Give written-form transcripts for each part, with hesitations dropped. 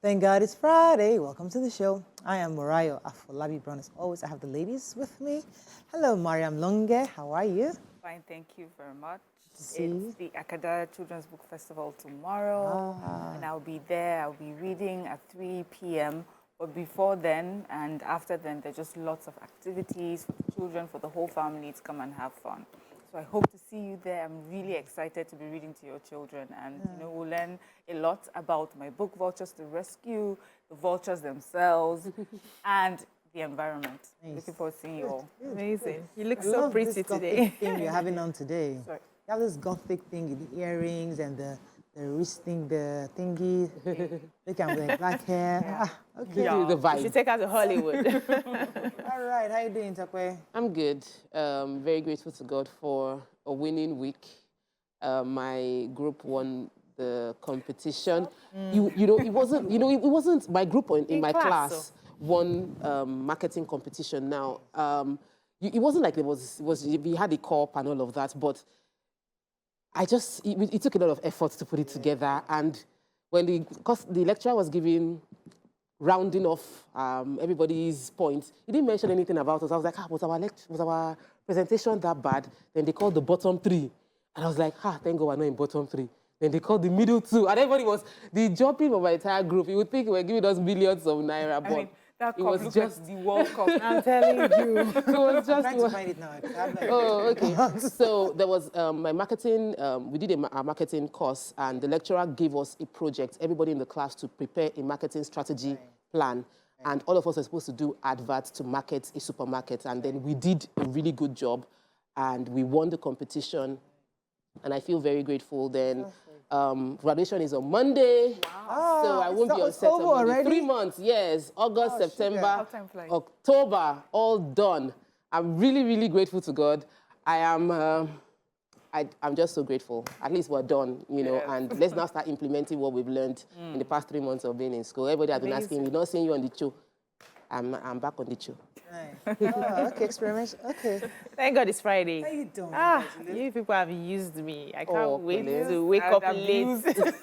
Thank God it's Friday. Welcome to the show. I am Morayo Afolabi Brown. As always, I have the ladies with me. Hello, Mariam Longe. How are you? Fine, thank you very much. It's you. the Akada Children's Book Festival tomorrow, and I'll be there. I'll be reading at 3 p.m. But before then and after then, there's just lots of activities for the children, for the whole family to come and have fun. So I hope to see you there. I'm really excited to be reading to your children, and we'll learn a lot about my book, Vultures to Rescue, the vultures themselves, and the environment. Nice. Looking forward to seeing you all. Amazing. You look I so love pretty this today. gothic thing you're having on today. Sorry. You have this gothic thing with the earrings and the wrist thing, the thingy. Look at the black hair. Yeah. Okay. Yeah. The You vibe. should take her to Hollywood. All right. How you doing, Takwe? I'm good. Very grateful to God for a winning week. My group won the competition. You know, it wasn't my group in my class won marketing competition. Now, it wasn't like we had a co-op and all of that, but it took a lot of effort to put it together. And because the lecturer was rounding off everybody's points, he didn't mention anything about us. I was like, was our presentation that bad? Then they called the bottom three. And I was like, thank God we're not in bottom three. Then they called the middle two. And everybody was the jumping of my entire group. You would think we were giving us millions of naira, but That it was just the World Cup. I'm telling you. it was just. I'm trying to find it now. Oh, okay. So there was my marketing, we did a marketing course, and the lecturer gave us a project, everybody in the class, to prepare a marketing strategy plan. And all of us were supposed to do adverts to market a supermarket. And then we did a really good job, and we won the competition. And I feel very grateful. Then graduation is on Monday. Wow. So I won't be on set on Monday. already? 3 months, yes. August, September, How time flies. October, all done. I'm really, really grateful to God. I'm just so grateful. At least we're done, you know, and let's now start implementing what we've learned in the past 3 months of being in school. Everybody has been asking, we're not seeing you on the show. I'm back on the show. Nice. Oh, okay, experiment. Okay. Thank God it's Friday. How you doing? You people have used me. I can't Oh, wait please. to wake up Abused. late.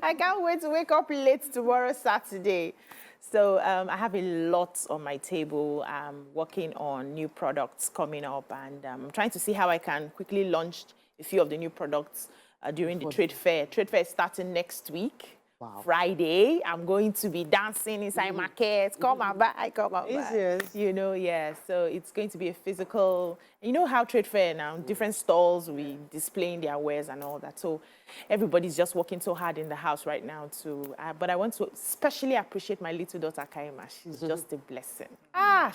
I can't wait to wake up late tomorrow, Saturday. So I have a lot on my table. I'm working on new products coming up, and I'm trying to see how I can quickly launch a few of the new products during the trade fair. Trade fair is starting next week. Wow. Friday, I'm going to be dancing inside markets. Come and buy, come and buy. Serious? You know, yeah. So it's going to be a physical. You know how trade fair now, different stalls we displaying their wares and all that. So everybody's just working so hard in the house right now to. But I want to especially appreciate my little daughter Kaima. She's just a blessing.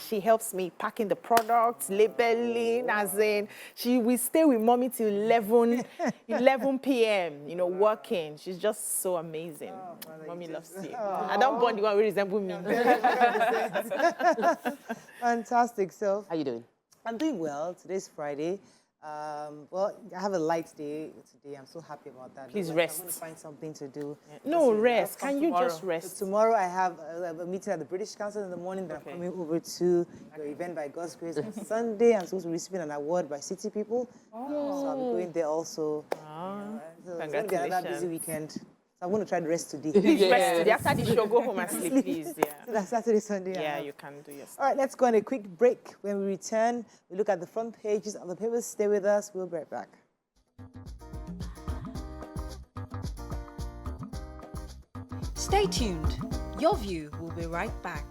She helps me packing the products, labeling, as in she will stay with mommy till 11 p.m. You know, working. She's just so amazing. Mommy loves you. I don't want the one who resemble me. Fantastic. So, How you doing? I'm doing well. Today's Friday. Well, I have a light day today. I'm so happy about that. Please I'm rest. going to find something to do. No, This is- rest. Can you tomorrow. just rest? So tomorrow I have a meeting at the British Council in the morning. Then I'm coming over to your event by God's grace on Sunday. I'm supposed to be receiving an award by City People. So I'll be going there also. So it's going to be another busy weekend. So I'm going to try to rest today. Please Yeah. rest today. After the show, go home and sleep, please. So Yeah. that's Saturday, Sunday. I Yeah, have. you can do your stuff. All right, let's go on a quick break. When we return, we look at the front pages of the papers. Stay with us. We'll be right back. Stay tuned. Your View will be right back.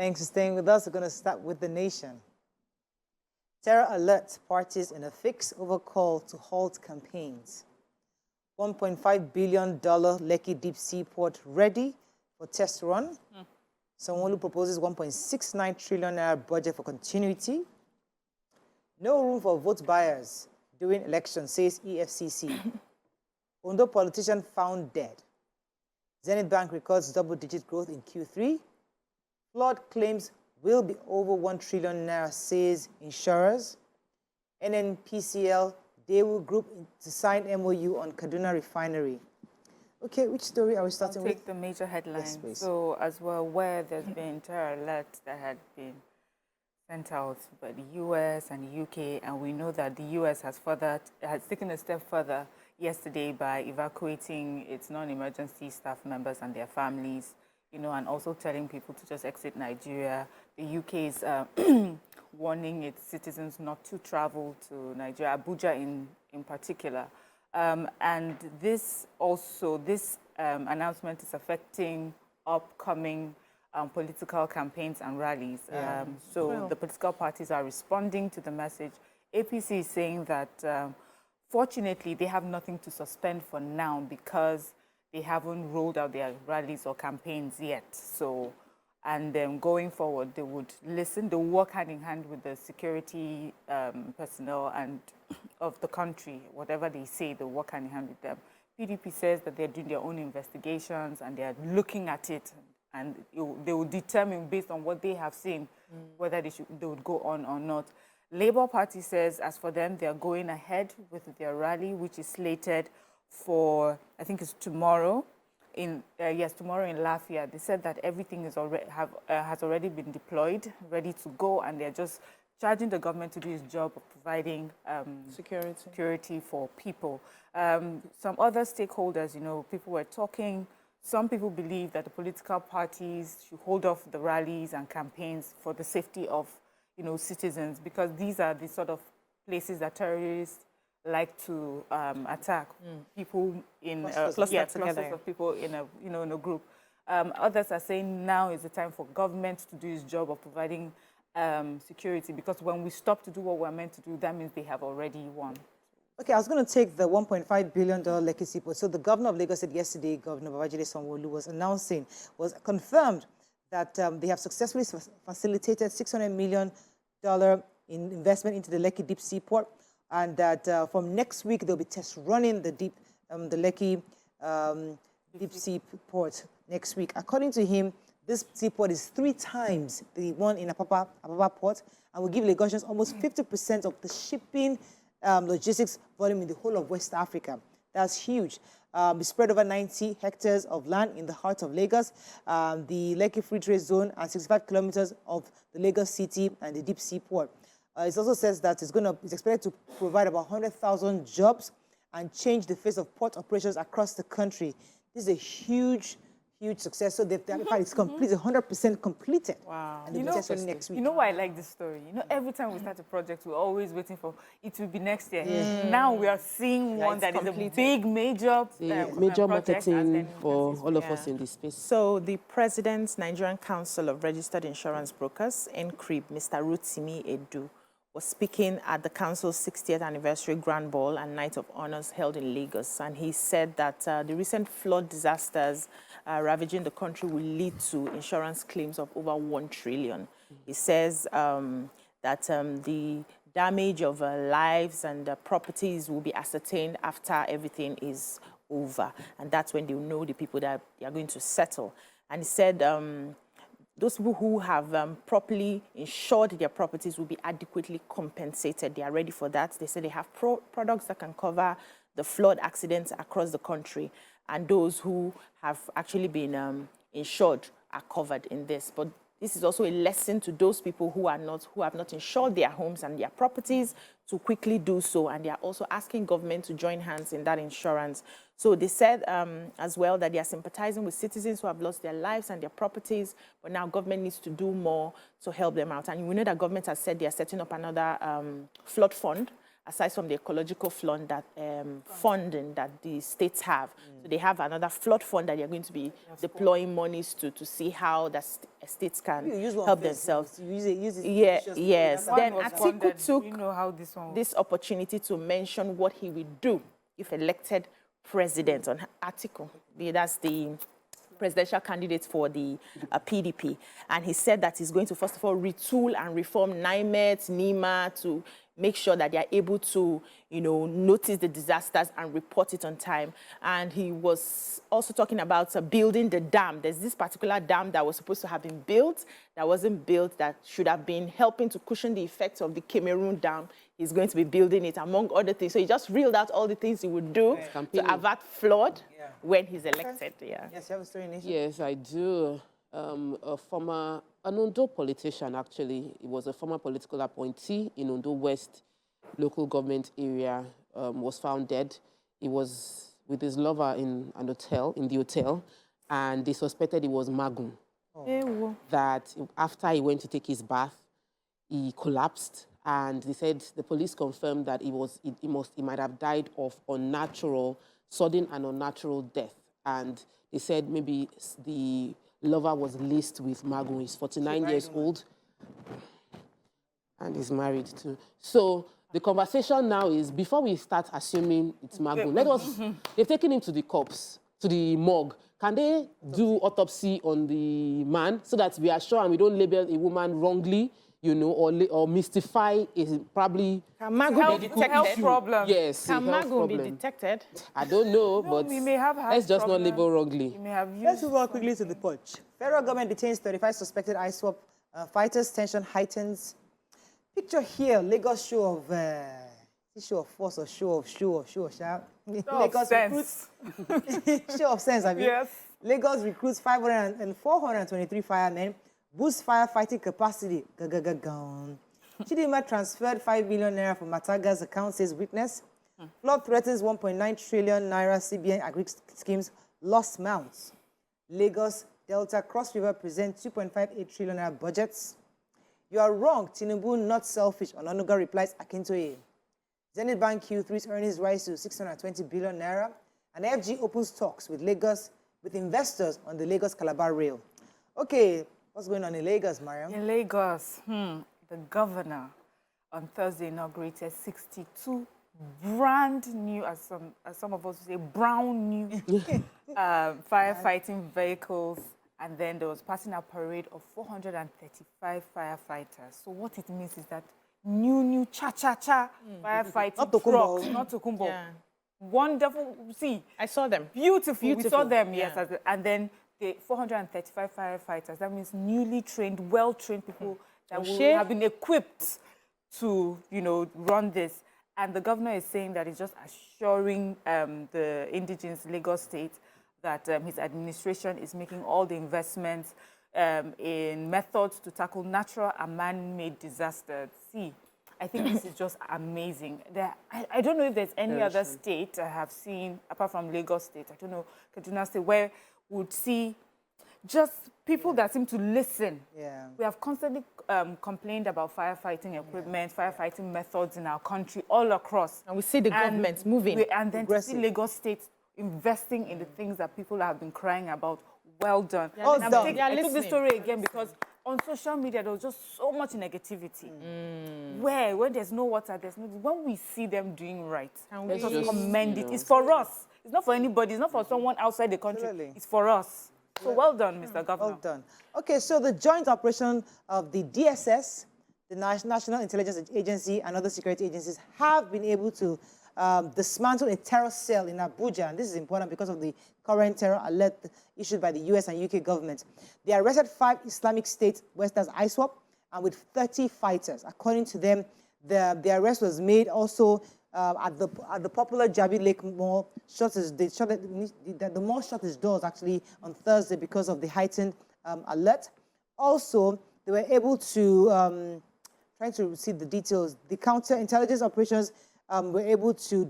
Thanks for staying with us. We're going to start with the nation. Terror alert parties in a fix over call to halt campaigns. $1.5 billion Lekki deep sea port ready for test run. Sanwo-Olu proposes 1.69 trillion naira budget for continuity. No room for vote buyers during election, says EFCC. Ondo politician found dead. Zenith Bank records double-digit growth in Q3. Flood claims will be over 1 trillion naira, says insurers. NNPCL, Daewoo Group to sign MOU on Kaduna refinery. Okay, which story are we starting I'll with? take the major headlines. Yes, please. So, as we're aware, there's been terror alerts that had been sent out by the US and the UK, and we know that the US has taken a step further yesterday by evacuating its non-emergency staff members and their families, you know, and also telling people to just exit Nigeria. The UK is warning its citizens not to travel to Nigeria, Abuja in particular. And this announcement is affecting upcoming political campaigns and rallies. So the political parties are responding to the message. APC is saying that fortunately they have nothing to suspend for now because they haven't rolled out their rallies or campaigns yet. So, and then going forward, they would listen, they work hand in hand with the security personnel and of the country. Whatever they say, they work hand in hand with them. PDP says that they're doing their own investigations and they're looking at it, and they will determine based on what they have seen whether they would go on or not. Labour Party says, as for them, they're going ahead with their rally, which is slated for, I think it's tomorrow. Tomorrow in Lafayette. They said that everything is has already been deployed, ready to go, and they're just charging the government to do its job of providing security for people. Some other stakeholders, you know, people were talking. Some people believe that the political parties should hold off the rallies and campaigns for the safety of, you know, citizens, because these are the sort of places that terrorists like to attack people in clusters of people in a group. Others are saying now is the time for government to do its job of providing security, because when we stop to do what we're meant to do, that means they have already won. Okay, I was going to take the $1.5 billion Lekki Seaport. So the governor of Lagos said yesterday, Governor Babajide Sanwo-Olu was confirmed that they have successfully facilitated $600 million in investment into the Lekki Deep Seaport, and that from next week they'll be test running the Lekki Deep Seaport next week. According to him, this seaport is 3 times the one in Apapa Port, and will give Lagosians almost 50% of the shipping logistics volume in the whole of West Africa. That's huge. It's spread over 90 hectares of land in the heart of Lagos, the Lekki Free Trade Zone, and 65 kilometers of the Lagos city and the deep sea port. It also says that it's expected to provide about 100,000 jobs and change the face of port operations across the country. This is a huge success. So in fact, it's complete, 100% completed. Wow. And they'll be testing next week. You know why I like this story? You know, every time we start a project, we're always waiting for it will be next year. Now we are seeing one that is a big, major major project marketing for all of us in this space. So the President's Nigerian Council of Registered Insurance Brokers, NCRIB, Mr. Rotimi Edu, was speaking at the Council's 60th anniversary Grand Ball and Night of Honors held in Lagos. And he said that the recent flood disasters ravaging the country will lead to insurance claims of over 1 trillion. He says that the damage of lives and properties will be ascertained after everything is over. And that's when they'll know the people that they are going to settle. And he said those people who have properly insured their properties will be adequately compensated. They are ready for that. They say they have products that can cover the flood accidents across the country. And those who have actually been insured are covered in this. But this is also a lesson to those people who have not insured their homes and their properties to quickly do so. And they are also asking government to join hands in that insurance. So they said as well that they are sympathizing with citizens who have lost their lives and their properties, but now government needs to do more to help them out. And we know that government has said they are setting up another flood fund, aside from the ecological fund that funding that the states have. So they have another flood fund that they're going to be deploying monies to see how the states can help themselves. Yes. Then Atiku took this opportunity to mention what he would do if elected president on Atiku. That's the presidential candidate for the PDP. And he said that he's going to, first of all, retool and reform NIMET, NEMA to make sure that they are able to, notice the disasters and report it on time. And he was also talking about building the dam. There's this particular dam that was supposed to have been built, that wasn't built, that should have been helping to cushion the effects of the Cameroon dam. He's going to be building it, among other things. So he just reeled out all the things he would do to avert flood when he's elected. Yeah. Yes, you have a story, Nisha? Yes, I do. An Ondo politician, actually. He was a former political appointee in Ondo West local government area, was found dead. He was with his lover in the hotel, and they suspected it was Magun. Oh. That after he went to take his bath, he collapsed, and they said the police confirmed that he might have died of sudden and unnatural death. And they said maybe the lover was laced with Magun. He's 49 years old, and he's married too. So the conversation now is, before we start assuming it's Magun, they've taken him to the cops, to the morgue. Can they do autopsy on the man so that we are sure and we don't label a woman wrongly, or mystify is probably Magun be detected? Problem. Yes, can Magun be detected? I don't know, but we may have let's just not label wrongly. Let's move on quickly to the Punch. Federal government detains 35 suspected ISWAP fighters. Tension heightens. Picture here, Lagos show of force or show of shout. Lagos recruits. Show of sense, I mean. Yes. Lagos recruits 423 firemen. Boost firefighting capacity. Chidima transferred 5 billion naira from Mataga's account, says witness. Flood threatens 1.9 trillion naira CBN agri schemes lost mounts. Lagos Delta Cross River present 2.58 trillion naira budgets. You are wrong, Tinubu not selfish. Onanuga replies Akintoye. Zenith Bank Q3's earnings rise to 620 billion naira. And FG opens talks with investors on the Lagos-Calabar rail. Okay, what's going on in Lagos, Mariam? In Lagos, the governor on Thursday inaugurated 62 brand new, as some of us would say, brown new firefighting vehicles. And then there was passing a parade of 435 firefighters. So what it means is that new cha-cha-cha firefighting trucks, not Tokumbo. Yeah. Wonderful. See, I saw them. Beautiful. We saw them, yes. And then the 435 firefighters, that means newly trained, well-trained people that will have been equipped to, run this. And the governor is saying that he's just assuring the indigenous Lagos state that his administration is making all the investments in methods to tackle natural and man-made disasters. See, I think this is just amazing. I don't know if there's any other state I have seen, apart from Lagos State, I don't know, Kaduna State, where would see just people that seem to listen. Yeah. We have constantly complained about firefighting equipment, firefighting methods in our country all across. And we see the government moving. And then to see Lagos State investing in the things that people have been crying about. Well done. I took this story again because on social media, there was just so much negativity. Where there's no water, when we see them doing right, let's just commend it. It's for us. It's not for anybody. It's not for someone outside the country. Absolutely. It's for us. So well done, Mr. Governor. Well done. Okay, so the joint operation of the DSS, the National Intelligence Agency, and other security agencies have been able to dismantle a terror cell in Abuja. And this is important because of the current terror alert issued by the US and UK government. They arrested 5 Islamic State Westerners ISWAP and with 30 fighters. According to them, the arrest was made also at the popular Jabi Lake Mall. The mall shut its doors actually on Thursday because of the heightened alert. Also, they were able to, trying to see the details, the counterintelligence operations were able to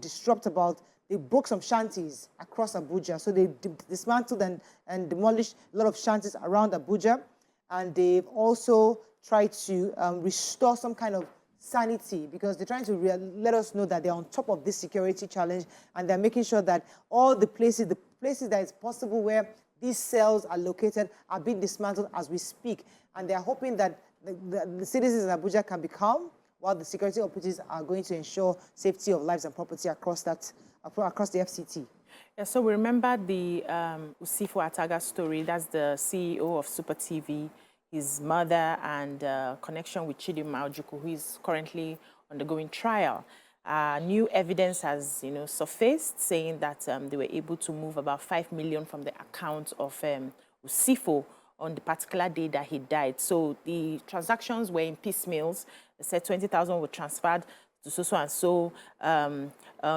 they broke some shanties across Abuja. So they dismantled and demolished a lot of shanties around Abuja. And they've also tried to restore some kind of sanity, because they're trying to let us know that they're on top of this security challenge, and they're making sure that all the places that it's possible where these cells are located are being dismantled as we speak. And they're hoping that the citizens in Abuja can be calm while the security operatives are going to ensure safety of lives and property across the FCT. Yeah, so we remember the Usifo Ataga story. That's the CEO of Super TV, his mother, and connection with Chidinma Ojukwu, who is currently undergoing trial. New evidence has, surfaced, saying that they were able to move about 5 million from the account of Usifo on the particular day that he died. So the transactions were in piecemeals. They said 20,000 were transferred to so and so.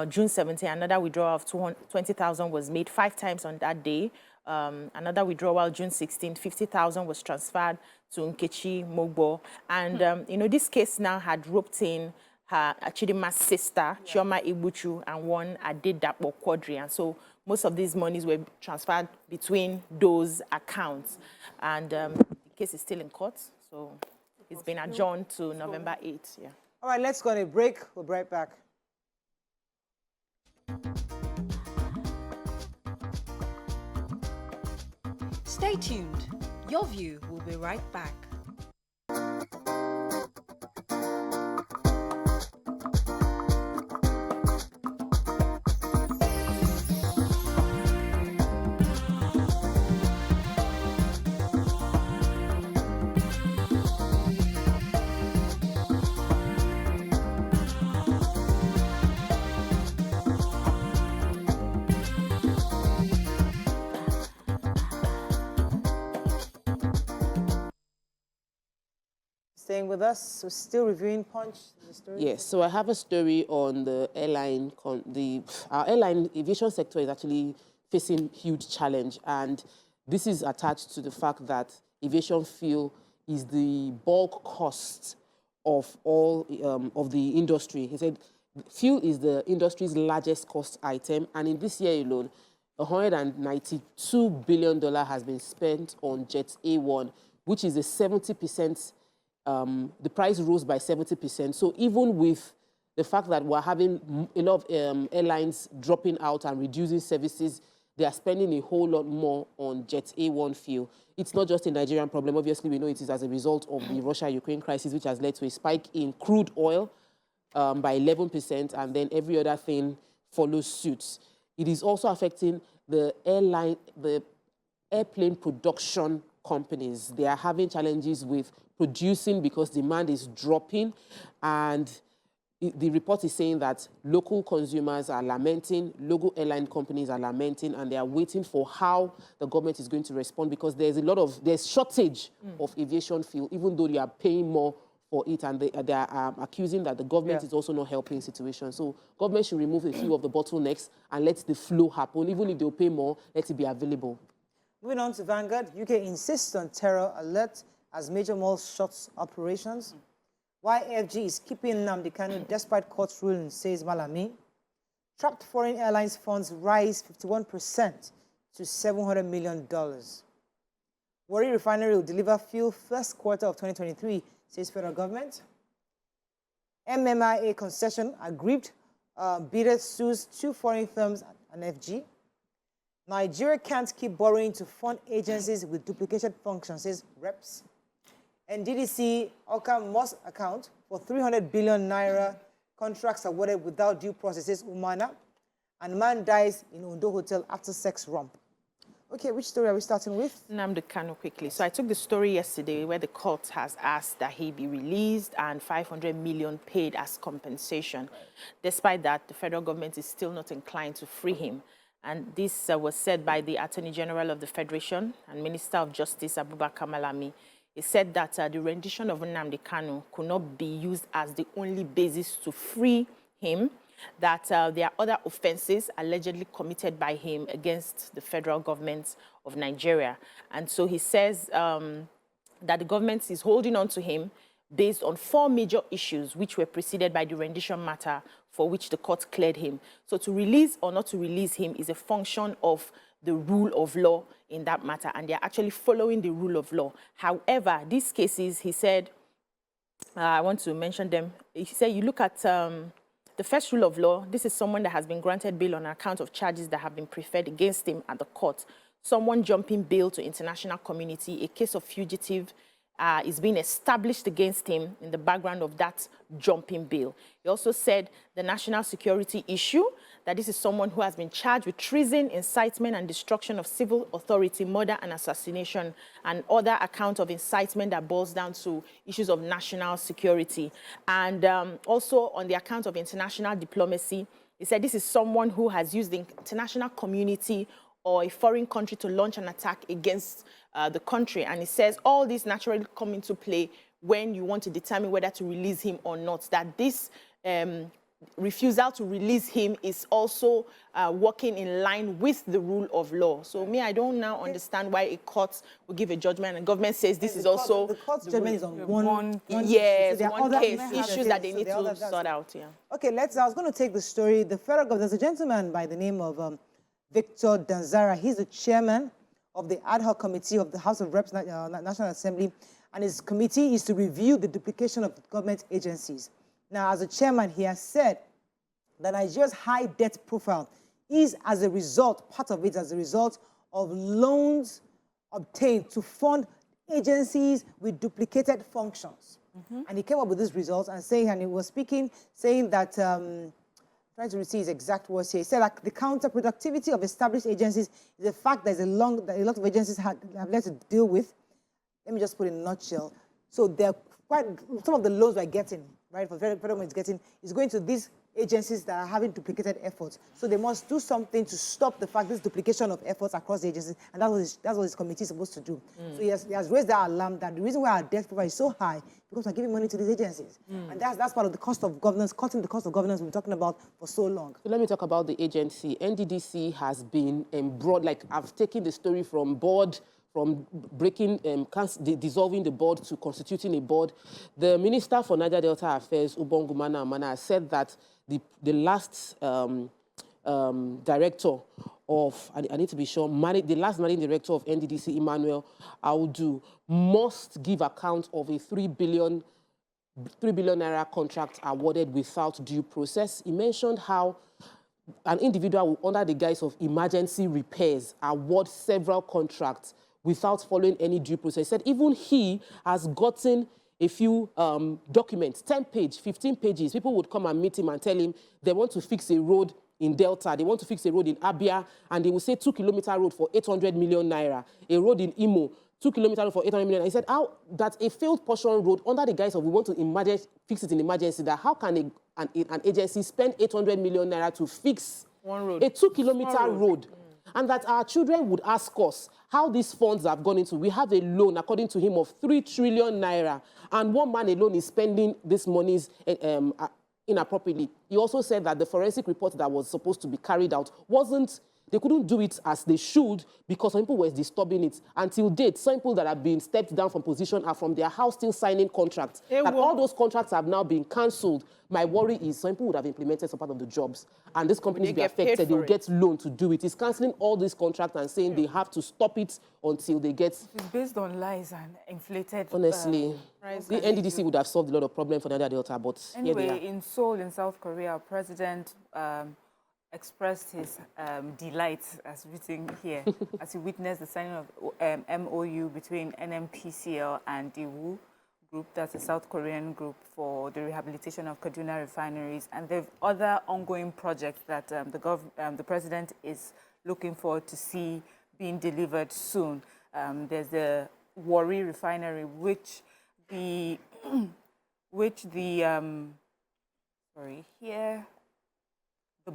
June 17, another withdrawal of 20,000 was made 5 times on that day. Another withdrawal, June 16, 50,000 was transferred to Nkechi Mogbo. And, this case now had roped in her Chidima's sister, Chioma Igbuchu, and one Adedapo Quadri. And so most of these monies were transferred between those accounts. And the case is still in court, so it's been adjourned to November 8th. Yeah. All right, let's go on a break. We'll be right back. Stay tuned. Your View will be right back. Staying with us, so still reviewing Punch. Yes, so I have a story on the airline. Our airline aviation sector is actually facing huge challenge, and this is attached to the fact that aviation fuel is the bulk cost of all of the industry. He said fuel is the industry's largest cost item, and in this year alone, $192 billion has been spent on Jet A1, which is a 70%. The price rose by 70%. So even with the fact that we're having a lot of airlines dropping out and reducing services, they are spending a whole lot more on Jet A1 fuel. It's not just a Nigerian problem. Obviously, we know it is as a result of the Russia-Ukraine crisis, which has led to a spike in crude oil by 11%, and then every other thing follows suit. It is also affecting the airplane production companies. They are having challenges with producing because demand is dropping, and the report is saying that local consumers are lamenting, local airline companies are lamenting, and they are waiting for how the government is going to respond, because there's shortage of aviation fuel, even though they are paying more for it, and they are accusing that the government is also not helping the situation. So government should remove a few of the bottlenecks and let the flow happen. Even if they'll pay more, let it be available. Moving on to Vanguard, UK insists on terror alert as major malls shuts operations. Why AFG is keeping Nnamdi Kanu despite court ruling, says Malami. Trapped foreign airlines funds rise 51% to $700 million. Warri Refinery will deliver fuel first quarter of 2023, says federal government. MMIA concession aggrieved bidder sues 2 foreign firms and FG. Nigeria can't keep borrowing to fund agencies with duplicated functions, says reps. NDLEA must account for 300 billion naira contracts awarded without due process, says Umana. And man dies in Ondo Hotel after sex romp. Okay, which story are we starting with? Nnamdi Kanu quickly. So I took the story yesterday where the court has asked that he be released and 500 million paid as compensation. Despite that, the federal government is still not inclined to free him. And this was said by the Attorney General of the Federation and Minister of Justice, Abubakar Malami. He said that the rendition of Nnamdi Kanu could not be used as the only basis to free him, that there are other offenses allegedly committed by him against the federal government of Nigeria. And so he says that the government is holding on to him based on 4 major issues which were preceded by the rendition matter for which the court cleared him. So to release or not to release him is a function of the rule of law in that matter, and they're actually following the rule of law. However, these cases, he said, I want to mention them. He said, you look at the first rule of law. This is someone that has been granted bail on account of charges that have been preferred against him at the court. Someone jumping bail to international community, a case of fugitive is being established against him in the background of that jumping bail. He also said the national security issue, that this is someone who has been charged with treason, incitement and destruction of civil authority, murder and assassination, and other accounts of incitement that boils down to issues of national security. And also on the account of international diplomacy, he said this is someone who has used the international community or a foreign country to launch an attack against the country. And he says all these naturally come into play when you want to determine whether to release him or not, that this refusal to release him is also working in line with the rule of law. So me, I don't now understand why a court will give a judgment and government says this is also... The court's judgment is on one yes, so one case, issues that they need to sort out, yeah. Okay, I was going to take the story. The federal government, there's a gentleman by the name of Victor Danzara. He's the chairman of the ad hoc committee of the House of Reps, National Assembly, and his committee is to review the duplication of government agencies. Now, as a chairman, he has said that Nigeria's high debt profile is as a result, part of it as a result of loans obtained to fund agencies with duplicated functions. And he came up with these results and saying, and he was speaking, saying that, trying to see his exact words here, he said that the counterproductivity of established agencies is the fact that a lot of agencies have less to deal with. Let me just put it in a nutshell. So they're some of the loans we're getting, right, for federal government is getting, is going to these agencies that are having duplicated efforts. So they must do something to stop the fact this duplication of efforts across the agencies, and that's what his committee is supposed to do. So he has raised that alarm that the reason why our debt profile is so high because we're giving money to these agencies. And that's part of the cost of governance, cutting the cost of governance we've been talking about for so long. So let me talk about the agency. NDDC has been embroiled, like I've taken the story from board, from breaking, dissolving the board to constituting a board. The Minister for Niger Delta Affairs, Ubongumana Amana, said that the last director of, I need to be sure, the last managing director of NDDC, Emmanuel Audu, must give account of a 3 billion naira contract awarded without due process. He mentioned how an individual under the guise of emergency repairs award several contracts without following any due process. He said even he has gotten a few documents, 10 pages, 15 pages. People would come and meet him and tell him they want to fix a road in Delta, they want to fix a road in Abia, and they will say 2-kilometer road for 800 million naira. A road in Imo, 2-kilometer road for 800 million. He said, how that a failed portion road under the guise of we want to fix it in emergency, that how can an agency spend 800 million naira to fix one road, a 2-kilometer road? And that our children would ask us how these funds have gone into. We have a loan, according to him, of 3 trillion naira, and one man alone is spending these monies inappropriately. He also said that the forensic report that was supposed to be carried out they couldn't do it as they should because some people were disturbing it. Until date, some people that have been stepped down from position are from their house still signing contracts. And all those contracts have now been cancelled. My worry is some people would have implemented some part of the jobs and these companies will be affected. They will get loan to do it. He's cancelling all these contracts and saying they have to stop it until they get... It's based on lies and inflated... Honestly, the NDDC would have solved a lot of problems for Niger Delta, but anyway, in Seoul, in South Korea, our president expressed his delight, as written here, as he witnessed the signing of MOU between NMPCL and Daewoo Group, that's a South Korean group, for the rehabilitation of Kaduna refineries. And there are other ongoing projects that the president is looking forward to see being delivered soon. There's the Warri refinery, which the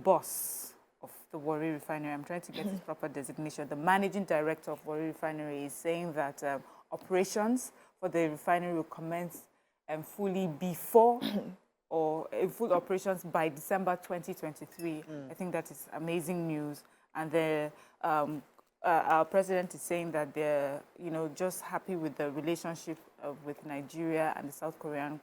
boss of the Warri refinery, I'm trying to get his proper designation, the managing director of Warri refinery is saying that operations for the refinery will commence fully before or full operations by December 2023. I think that is amazing news. And our president is saying that they're, just happy with the relationship with Nigeria and the South Korean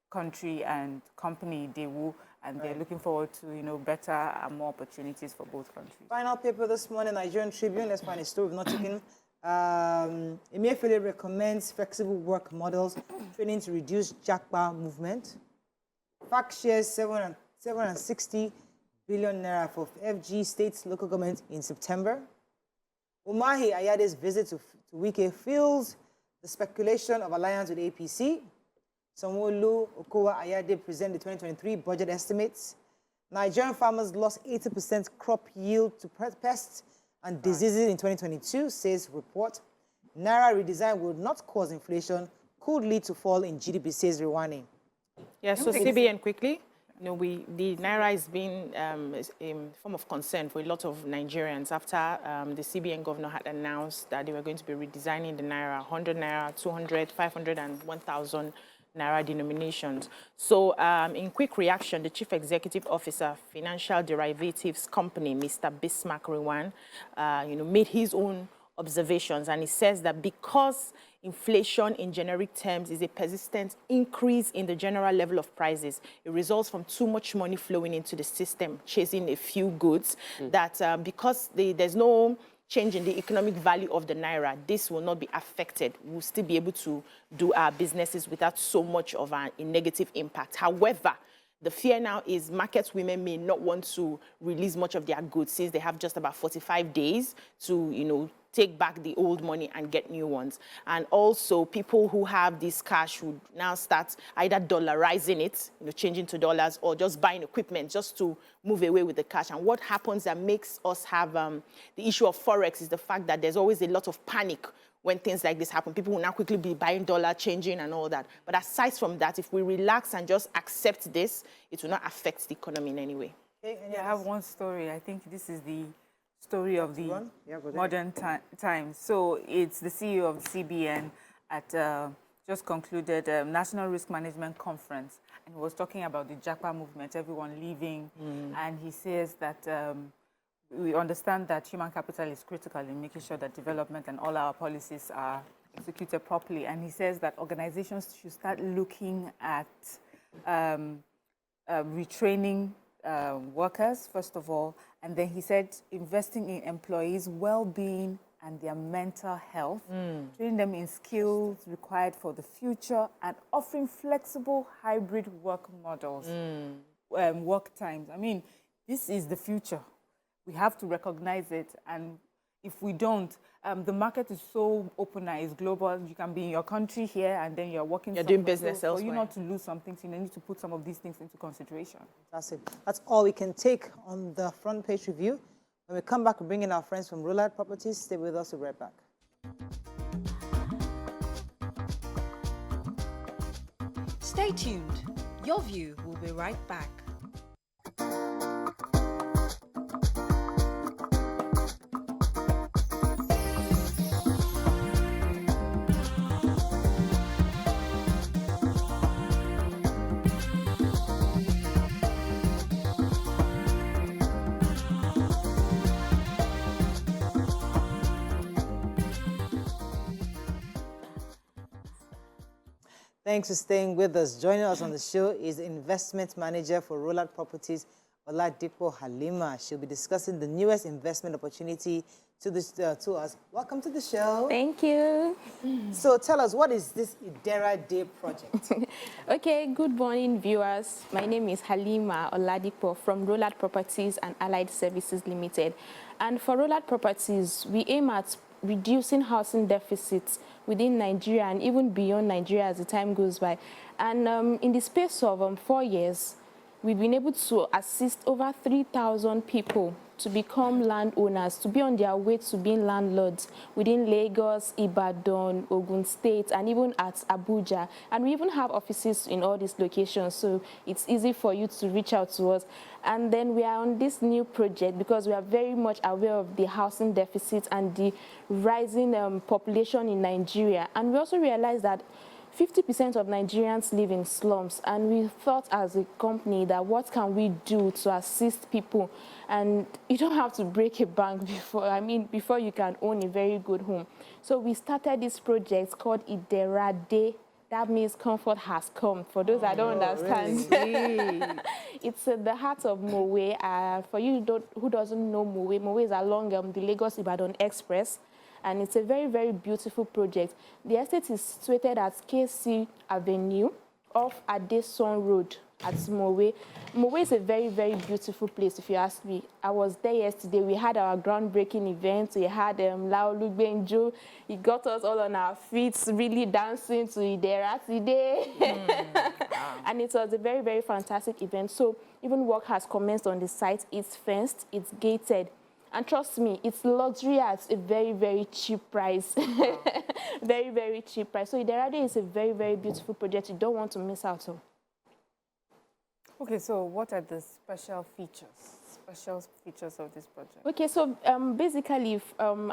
country and company Daewoo, and they're looking forward to better and more opportunities for both countries. Final paper this morning, Nigerian Tribune. Let's find a story we've not taken. Emefiele recommends flexible work models, training to reduce japa movement. FAC shares 760 billion naira for FG states local government in September. Umahi Ayade's visit to Wike fuels the speculation of alliance with APC. Sanwo-Olu Okowa Ayade present the 2023 budget estimates. Nigerian farmers lost 80% crop yield to pests and diseases in 2022, says report. Naira redesign will not cause inflation, could lead to fall in GDP, says Rwani. Yeah, so CBN quickly. The Naira has been a form of concern for a lot of Nigerians after the CBN governor had announced that they were going to be redesigning the Naira, 100 Naira, 200, 500, and 1,000 Naira denominations. So in quick reaction, the Chief Executive Officer, Financial Derivatives Company, Mr. Bismarck Rewan, made his own observations, and he says that because inflation in generic terms is a persistent increase in the general level of prices, it results from too much money flowing into the system, chasing a few goods, that because there's no change in the economic value of the Naira, this will not be affected. We'll still be able to do our businesses without so much of a negative impact. However, the fear now is market women may not want to release much of their goods since they have just about 45 days to, take back the old money and get new ones. And also people who have this cash would now start either dollarizing it, changing to dollars, or just buying equipment just to move away with the cash. And what happens that makes us have the issue of Forex is the fact that there's always a lot of panic when things like this happen. People will now quickly be buying dollar, changing and all that. But aside from that, if we relax and just accept this, it will not affect the economy in any way. Okay, I have one story. I think this is the story of the modern times. So it's the CEO of the CBN at just concluded National Risk Management Conference, and he was talking about the Japa movement, everyone leaving, and he says that we understand that human capital is critical in making sure that development and all our policies are executed properly, and he says that organizations should start looking at retraining workers, first of all, and then he said investing in employees' well-being and their mental health, training them in skills required for the future, and offering flexible hybrid work models, work times. I mean, this is the future. We have to recognize it, and if we don't, the market is so open now, it's global. You can be in your country here, and then you're working. You're doing business elsewhere. For you not to lose some things, you need to put some of these things into consideration. That's it. That's all we can take on the front page review. When we come back, we're bringing our friends from Rollard Properties. Stay with us. We'll be right back. Stay tuned. Your View will be right back. Thanks for staying with us. Joining us on the show is the investment manager for Rollard Properties, Oladipo Halima. She'll be discussing the newest investment opportunity to us. Welcome to the show. Thank you. So tell us, what is this Idera Day project? Okay, good morning, viewers. My name is Halima Oladipo from Rollard Properties and Allied Services Limited. And for Rollard Properties, we aim at reducing housing deficits within Nigeria and even beyond Nigeria as the time goes by. And in the space of 4 years, we've been able to assist over 3,000 people to become landowners, to be on their way to being landlords within Lagos, Ibadan, Ogun State, and even at Abuja. And we even have offices in all these locations, so it's easy for you to reach out to us. And then we are on this new project because we are very much aware of the housing deficit and the rising population in Nigeria. And we also realize that 50% of Nigerians live in slums, and we thought as a company that what can we do to assist people? And you don't have to break a bank before you can own a very good home. So we started this project called Idera Day. That means comfort has come. For those that don't understand, really? It's the heart of Mowe. For you who doesn't know Mowe, Mowe is along the Lagos-Ibadan Express. and it's a very, very beautiful project. The estate is situated at KC Avenue off Adeson Road at Mowe. Mowe is a very, very beautiful place, if you ask me. I was there yesterday. We had our groundbreaking event. We had Laolu Benjo. He got us all on our feet, really dancing to Idera today. And it was a very, very fantastic event. So even work has commenced on the site. It's fenced, it's gated. And trust me, it's luxury at a very, very cheap price. Very, very cheap price. So Iderade is a very, very beautiful project. You don't want to miss out on. Okay, so what are the special features of this project? Okay, so basically,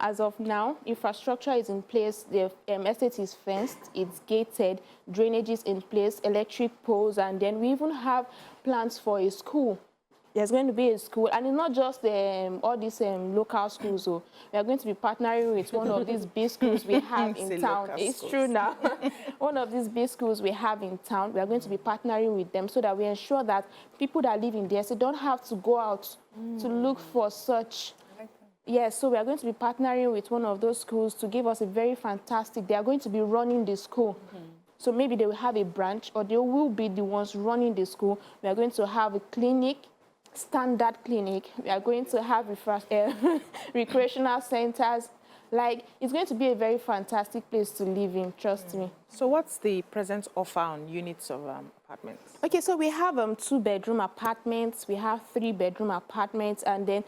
as of now, infrastructure is in place, the estate is fenced, it's gated, drainage is in place, electric poles, and then we even have plans for a school. There's going to be a school, and it's not just all these local schools. So we are going to be partnering with one of these big schools we have in town. It's true now. One of these big schools we have in town, we are going to be partnering with them so that we ensure that people that live in there, so don't have to go out to look for such. Yes, so we are going to be partnering with one of those schools to give us a very fantastic. They are going to be running the school. So maybe they will have a branch, or they will be the ones running the school. We are going to have a clinic. Standard clinic. We are going to have recreational centers. Like, it's going to be a very fantastic place to live in, trust me. So what's the present offer on units of apartments? Okay, so we have 2-bedroom apartments, we have 3-bedroom apartments, and then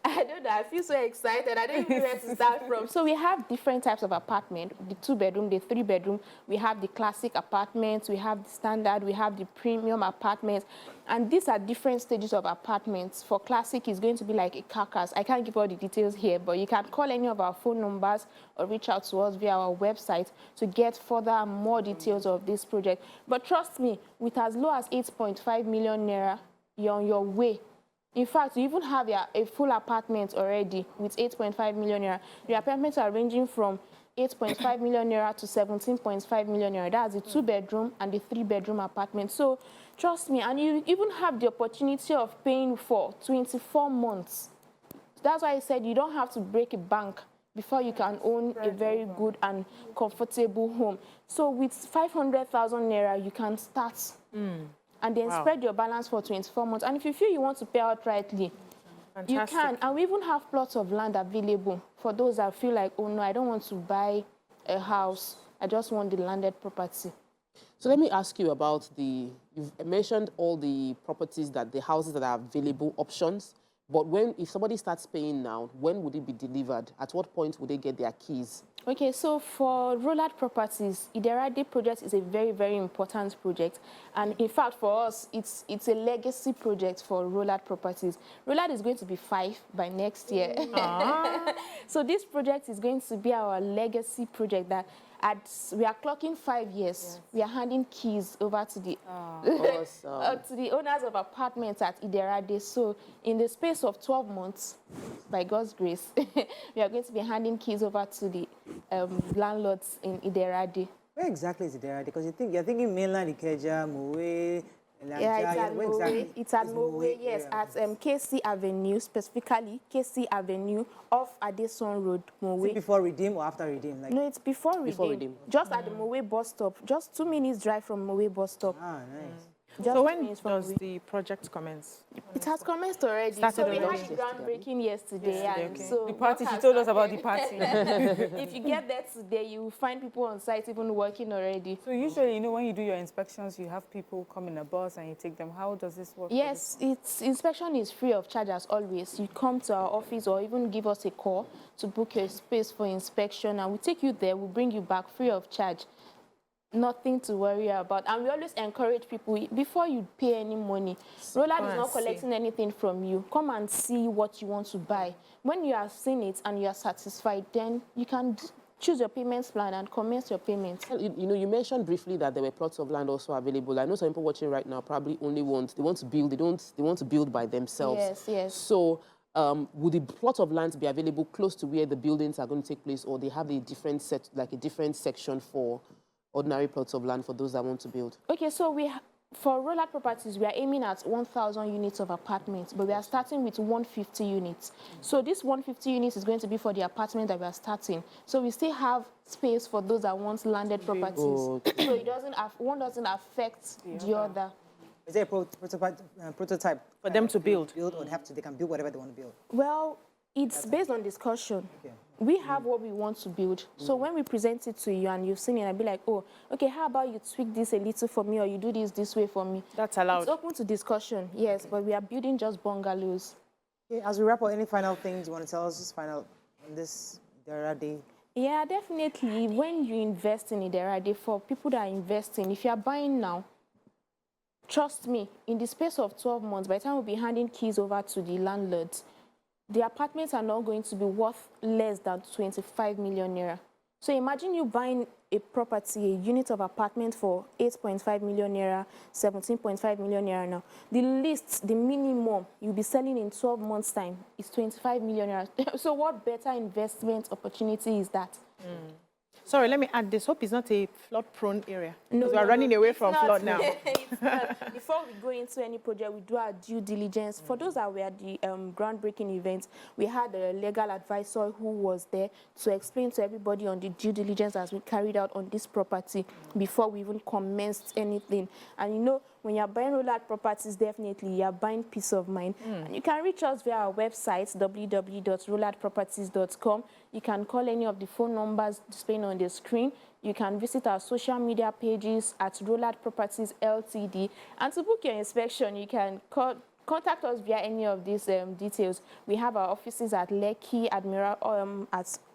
I don't know, I feel so excited. I don't even know where to start from. So we have different types of apartment, the 2-bedroom, the 3-bedroom. We have the classic apartments, we have the standard, we have the premium apartments. And these are different stages of apartments. For classic, it's going to be like a carcass. I can't give all the details here, but you can call any of our phone numbers or reach out to us via our website to get further and more details of this project. But trust me, with as low as 8.5 million naira, you're on your way. In fact, you even have a full apartment already with 8.5 million naira. Your apartments are ranging from 8.5 million naira to 17.5 million naira. That's the 2-bedroom and the 3-bedroom apartment. So trust me, and you even have the opportunity of paying for 24 months. That's why I said you don't have to break a bank before you can own a very good and comfortable home. So with 500,000 naira, you can start. And then spread your balance for 24 months. And if you feel you want to pay outrightly, you can. And we even have plots of land available for those that feel like, oh no, I don't want to buy a house. I just want the landed property. So let me ask you about you've mentioned all the properties, the houses that are available options. But if somebody starts paying now, when would it be delivered? At what point would they get their keys? Okay, so for Rollard Properties, Iderade project is a very, very important project. And in fact, for us, it's a legacy project for Rollard Properties. Rollard is going to be 5 by next year. So this project is going to be our legacy project that we are clocking 5 years. Yes. We are handing keys over to the to the owners of apartments at Iderade. So in the space of 12 months, by God's grace, we are going to be handing keys over to the landlords in Iderade. Where exactly is Iderade? Because you're thinking mainland Ikeja, Mowe. Yeah, it's at Mowe. Exactly it's at Mowe, yes, at KC Avenue, specifically KC Avenue off Adeson Road, Mowe. Is it before Redeem or after Redeem? No, it's before Redeem. Just at the Mowe bus stop. Just 2 minutes drive from Mowe bus stop. Ah, nice. So when does the project commence? It has commenced already. So we had the groundbreaking yesterday. And so the party, she told us about the party. If you get there today, you will find people on site even working already. So usually, when you do your inspections, you have people come in a bus and you take them. How does this work? Yes, inspection is free of charge as always. You come to our office or even give us a call to book your space for inspection, and we'll take you there. We'll bring you back free of charge. Nothing to worry about. And we always encourage people, before you pay any money, Rollard is not collecting anything from you. Come and see what you want to buy. When you have seen it and you are satisfied, then you can choose your payments plan and commence your payments. You mentioned briefly that there were plots of land also available. I know some people watching right now probably only want to build. They want to build by themselves. Yes, yes. So would the plot of land be available close to where the buildings are going to take place, or they have a different section for ordinary plots of land for those that want to build? Okay, so For rollout properties, we are aiming at 1,000 units of apartments, but we are starting with 150 units. So this 150 units is going to be for the apartment that we are starting. So we still have space for those that want landed properties. So it doesn't one doesn't affect the other. Is there a prototype For them to build? Or they can build whatever they want to build? Well, it's based on discussion. Okay. We have what we want to build. So when we present it to you and you've seen it, I'll be like, oh, okay, how about you tweak this a little for me, or you do this way for me? That's allowed. It's open to discussion, yes, but we are building just bungalows. Okay, as we wrap up, any final things you want to tell us, just final on this day? Yeah, definitely. When you invest in Iderade, for people that are investing, if you are buying now, trust me, in the space of 12 months, by the time we'll be handing keys over to the landlords, the apartments are not going to be worth less than 25 million naira. So imagine you buying a property, a unit of apartment for 8.5 million naira, 17.5 million naira now. The least, the minimum you'll be selling in 12 months' time is 25 million naira. So what better investment opportunity is that? Sorry, let me add this. Hope it's not a flood-prone area. No, Because we're running away from flood now. It's not. Before we go into any project, we do our due diligence. For those that were at the groundbreaking event, we had a legal advisor who was there to explain to everybody on the due diligence as we carried out on this property before we even commenced anything. And you know, when you're buying rollout properties, definitely you're buying peace of mind. And you can reach us via our website, www.rolloutproperties.com. You can call any of the phone numbers displaying on the screen. You can visit our social media pages at Rollout Properties Ltd. And to book your inspection, you can contact us via any of these details. We have our offices at Lekki, at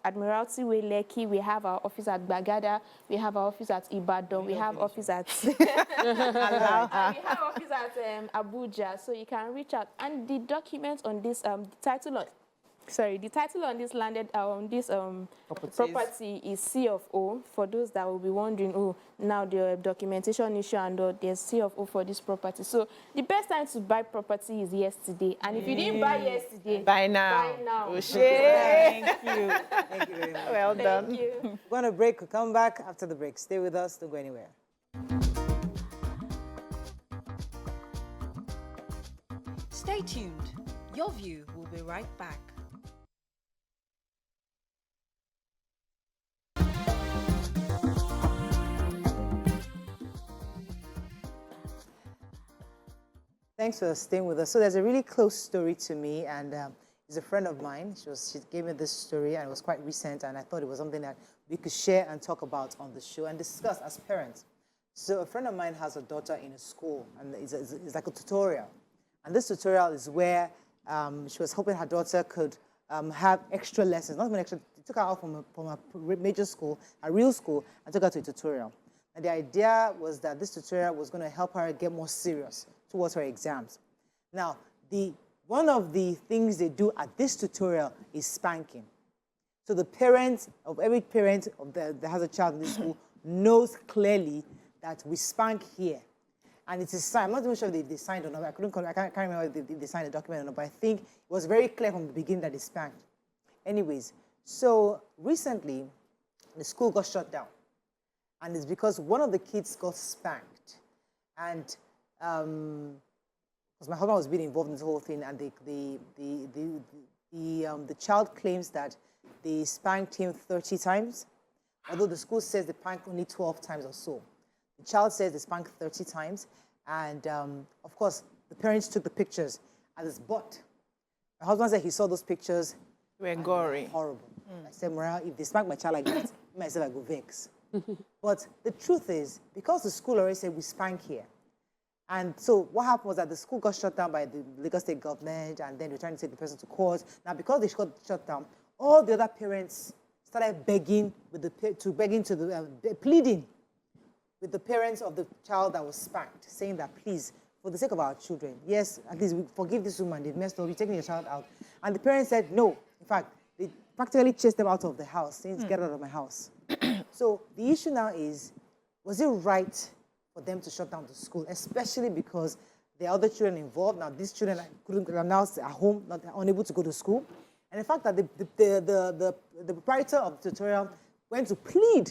Admiralty Way, Lekki. We have our office at Bagada. We have our office at Ibadan. We have office at and we have office at Abuja. So you can reach out. And the document on this, the title on this landed property is C of O. For those that will be wondering, oh, now the documentation issue and there's C of O for this property. So the best time to buy property is yesterday. And if you didn't buy yesterday, Buy now. Buy now. Thank you. Thank you very much. Well done. Thank you. We're going to break. We'll come back after the break. Stay with us. Don't go anywhere. Stay tuned. Your View will be right back. Thanks for staying with us. So there's a really close story to me, and it's a friend of mine. She gave me this story, and it was quite recent, and I thought it was something that we could share and talk about on the show and discuss as parents. So a friend of mine has a daughter in a school, and it's like a tutorial. And this tutorial is where she was hoping her daughter could have extra lessons, not even extra. They took her out from a major school, a real school, and took her to a tutorial. And the idea was that this tutorial was going to help her get more serious towards her exams. Now, one of the things they do at this tutorial is spanking. So the parents of every parent that has a child in this school knows clearly that we spank here. And it is signed. I'm not even sure if they signed or not. I can't remember if they signed the document or not, but I think it was very clear from the beginning that they spanked. Anyways, so recently, the school got shut down. And it's because one of the kids got spanked. And because my husband was being involved in this whole thing, and the child claims that they spanked him 30 times, although the school says they spanked only 12 times or so. The child says they spanked 30 times, and of course, the parents took the pictures at his butt. My husband said he saw those pictures. We're gory. Horrible. I said, Mariah, if they spank my child like that, myself, I go vex. But the truth is, because the school already said we spank here, and so what happened was that the school got shut down by the Lagos State government, and then they're trying to take the person to court. Now, because they got shut down, all the other parents started pleading with the parents of the child that was spanked, saying that, please, for the sake of our children, yes, at least we forgive this woman, they've messed up, you're taking your child out. And the parents said no. In fact, they practically chased them out of the house, saying, get out of my house. So the issue now is, was it right for them to shut down the school, especially because there are other children involved? Now, these children are now at home, not unable to go to school. And the fact that the proprietor of the tutorial went to plead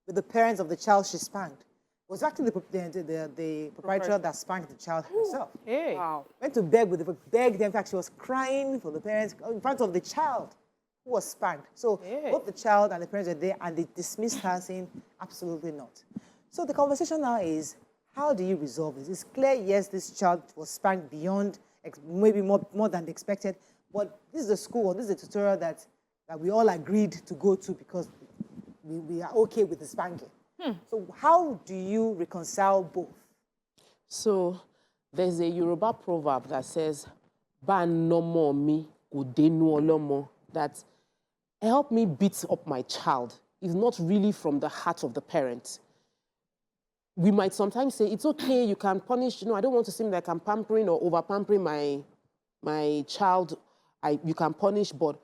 with the parents of the child she spanked, was actually the proprietor that spanked the child herself. Hey. Wow. Went to beg them. In fact, she was crying for the parents in front of the child who was spanked. So both the child and the parents were there, and they dismissed her, saying, absolutely not. So the conversation now is, how do you resolve this? It's clear, yes, this child was spanked beyond, maybe more than expected, but this is a school, or this is a tutorial that we all agreed to go to because we are okay with the spanking. So how do you reconcile both? So there's a Yoruba proverb that says, "Ba no mo mi, udenu olomo," that help me beat up my child is not really from the heart of the parent. We might sometimes say, it's okay, you can punish, I don't want to seem like I'm pampering or over-pampering my child. You can punish, but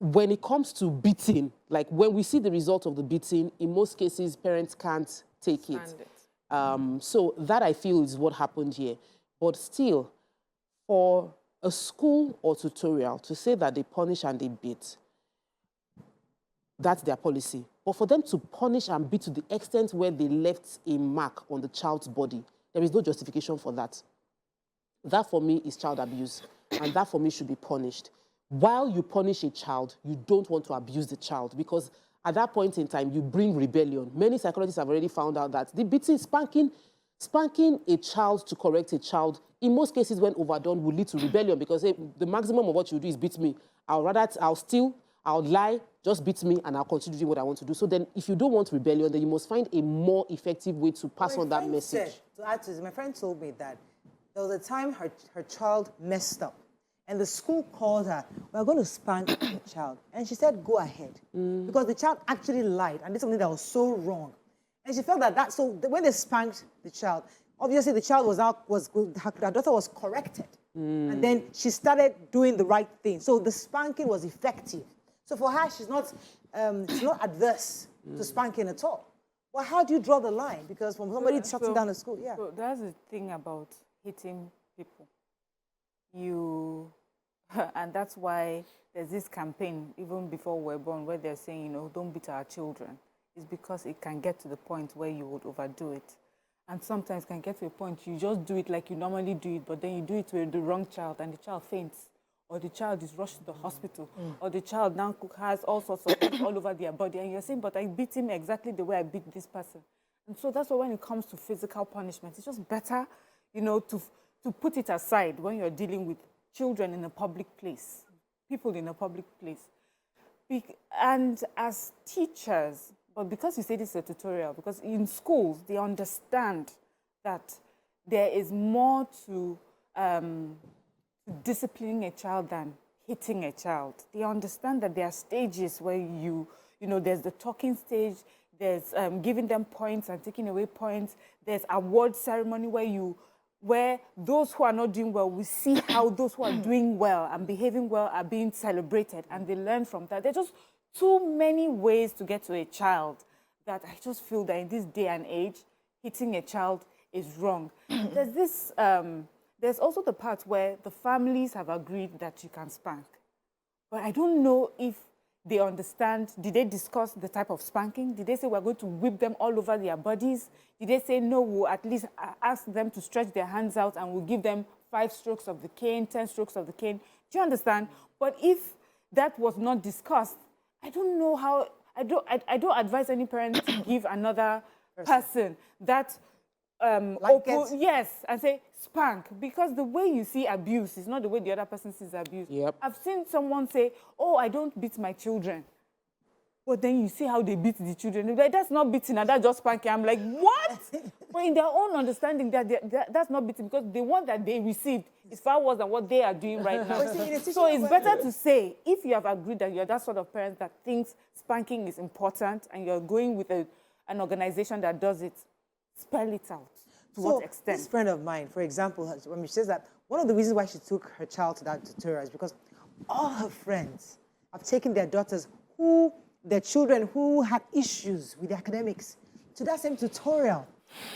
when it comes to beating, like when we see the result of the beating, in most cases, parents can't take it. So that, I feel, is what happened here. But still, for a school or tutorial to say that they punish and they beat, that's their policy. But for them to punish and beat to the extent where they left a mark on the child's body, there is no justification for that. That, for me, is child abuse, and that, for me, should be punished. While you punish a child, you don't want to abuse the child, because at that point in time, you bring rebellion. Many psychologists have already found out that the beating, spanking a child to correct a child, in most cases when overdone, will lead to rebellion, because the maximum of what you do is beat me. I'll steal, I'll lie, just beat me, and I'll continue doing what I want to do. So then, if you don't want rebellion, then you must find a more effective way to pass on that message. To add to this, my friend told me that there was a time her child messed up, and the school called her, "We're going to spank your child." And she said, "Go ahead." Because the child actually lied, and did something that was so wrong. And she felt so when they spanked the child, obviously the child her daughter was corrected. And then she started doing the right thing. So the spanking was effective. So for her, she's not adverse to spanking at all. Well, how do you draw the line? Because when somebody shuts down a school, So that's the thing about hitting people. And that's why there's this campaign, even before we're born, where they're saying, don't beat our children. It's because it can get to the point where you would overdo it. And sometimes it can get to a point you just do it like you normally do it, but then you do it to the wrong child, and the child faints, or the child is rushed to the hospital, or the child now has all sorts of things all over their body, and you're saying, but I beat him exactly the way I beat this person. And so that's why when it comes to physical punishment, it's just better, to put it aside when you're dealing with children in a public place, people in a public place. And as teachers, but because you say this is a tutorial, because in schools, they understand that there is more to disciplining a child than hitting a child. They understand that there are stages where there's the talking stage, there's giving them points and taking away points, there's award ceremony where those who are not doing well, we see how those who are doing well and behaving well are being celebrated, and they learn from that. There are just too many ways to get to a child that I just feel that in this day and age, hitting a child is wrong. There's also the part where the families have agreed that you can spank. But I don't know if they understand. Did they discuss the type of spanking? Did they say we're going to whip them all over their bodies? Did they say, no, we'll at least ask them to stretch their hands out and we'll give them 5 strokes of the cane, 10 strokes of the cane? Do you understand? But if that was not discussed, I don't know how, I don't advise any parent to give another person that yes, and say spank, because the way you see abuse is not the way the other person sees abuse. Yep. I've seen someone say, oh, I don't beat my children. But then you see how they beat the children. They're like, that's not beating, and that's just spanking. I'm like, what? But in their own understanding, that's not beating, because the one that they received is far worse than what they are doing right now. So it's better to say, if you have agreed that you're that sort of parent that thinks spanking is important and you're going with an organization that does it, spell it out. To what extent? This friend of mine, for example, when she says that one of the reasons why she took her child to that tutorial is because all her friends have taken their children who had issues with academics to that same tutorial.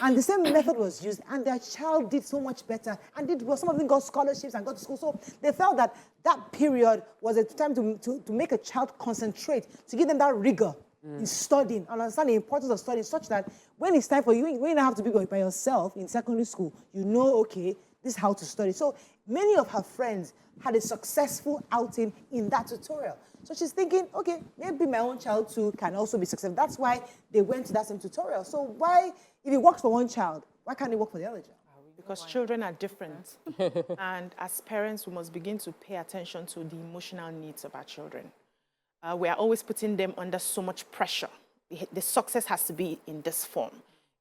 And the same method was used, and their child did so much better, and some of them got scholarships and got to school. So they felt that that period was a time to make a child concentrate, to give them that rigor. in studying, and understand the importance of studying, such that when it's time for you, when you have to be by yourself in secondary school, you know, okay, this is how to study. So many of her friends had a successful outing in that tutorial. So she's thinking, okay, maybe my own child too can also be successful. That's why they went to that same tutorial. So why, if it works for one child, why can't it work for the other child? Because children are different. And as parents, we must begin to pay attention to the emotional needs of our children. We are always putting them under so much pressure. The success has to be in this form.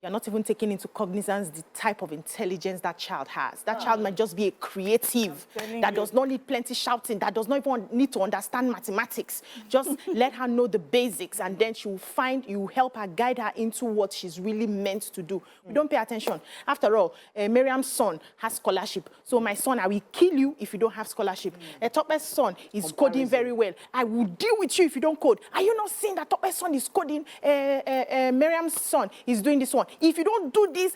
You're not even taking into cognizance the type of intelligence that child has. That child might just be a creative that does not need plenty shouting, that does not even need to understand mathematics. Just let her know the basics, and then she will find, you help her, guide her into what she's really meant to do. We don't pay attention. After all, Miriam's son has scholarship. So my son, I will kill you if you don't have scholarship. Tope's son is coding very well. I will deal with you if you don't code. Are you not seeing that Tope's son is coding? Miriam's son is doing this one. If you don't do this,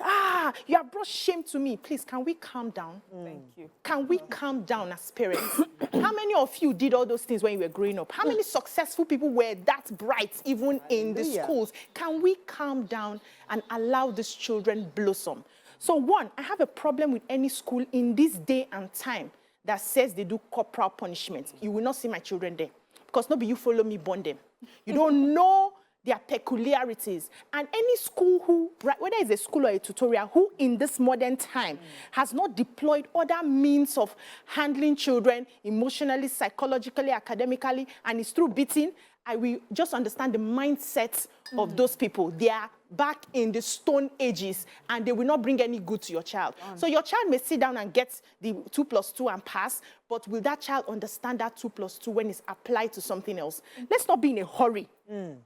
you have brought shame to me. Please, can we calm down? Thank you. Can we calm down as parents? How many of you did all those things when you were growing up? How many successful people were that bright, even in the schools? Can we calm down and allow these children blossom? So one, I have a problem with any school in this day and time that says they do corporal punishment. You will not see my children there. Because nobody you follow me, bond them. You don't know their peculiarities. And any school who, whether it's a school or a tutorial, who in this modern time has not deployed other means of handling children emotionally, psychologically, academically, and is through beating, I will just understand the mindset of those people. They are back in the Stone Ages, and they will not bring any good to your child. So your child may sit down and get the 2+2 and pass, but will that child understand that 2+2 when it's applied to something else? Let's not be in a hurry.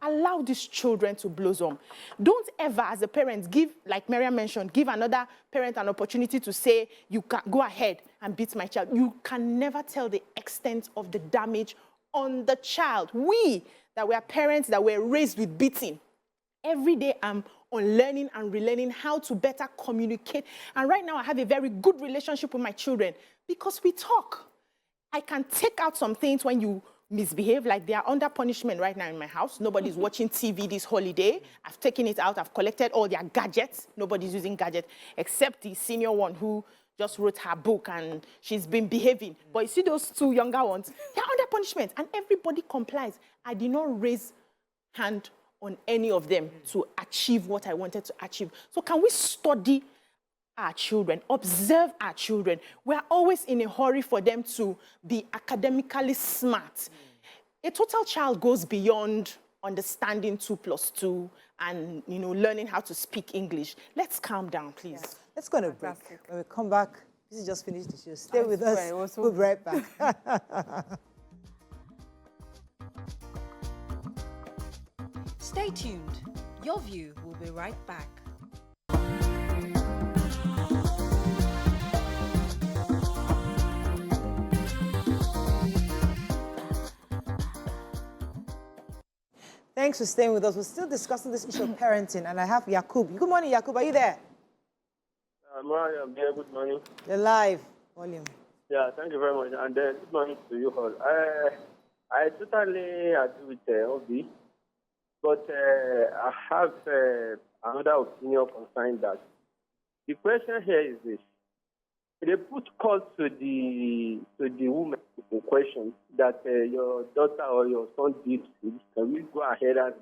Allow these children to blossom. Don't ever, as a parent, give, like Maria mentioned, give another parent an opportunity to say, you can go ahead and beat my child. You can never tell the extent of the damage on the child. We, that were parents that were raised with beating, every day I'm unlearning and relearning how to better communicate. And right now I have a very good relationship with my children because we talk. I can take out some things when you misbehave, like they are under punishment right now in my house. Nobody's watching TV this holiday. I've taken it out. I've collected all their gadgets. Nobody's using gadgets except the senior one who just wrote her book and she's been behaving. But you see those two younger ones, they're under punishment and everybody complies. I did not raise hand on any of them to achieve what I wanted to achieve. So can we study our children, observe our children? We're always in a hurry for them to be academically smart. A total child goes beyond understanding 2+2 and, you know, learning how to speak English. Let's calm down, please. Yeah. Let's go on a break. When we come back, this is just finished the show. Stay with us. We'll be right back. Stay tuned. Your View will be right back. Thanks for staying with us. We're still discussing this issue of parenting, and I have Yakub. Good morning, Yakub. Are you there? I'm here. Good morning. You're live. Volume. Yeah, thank you very much. And good morning to you all. I totally agree with Obi, but I have another opinion concerning that. The question here is this. They put call to the woman in question that your daughter or your son did this. Can we go ahead and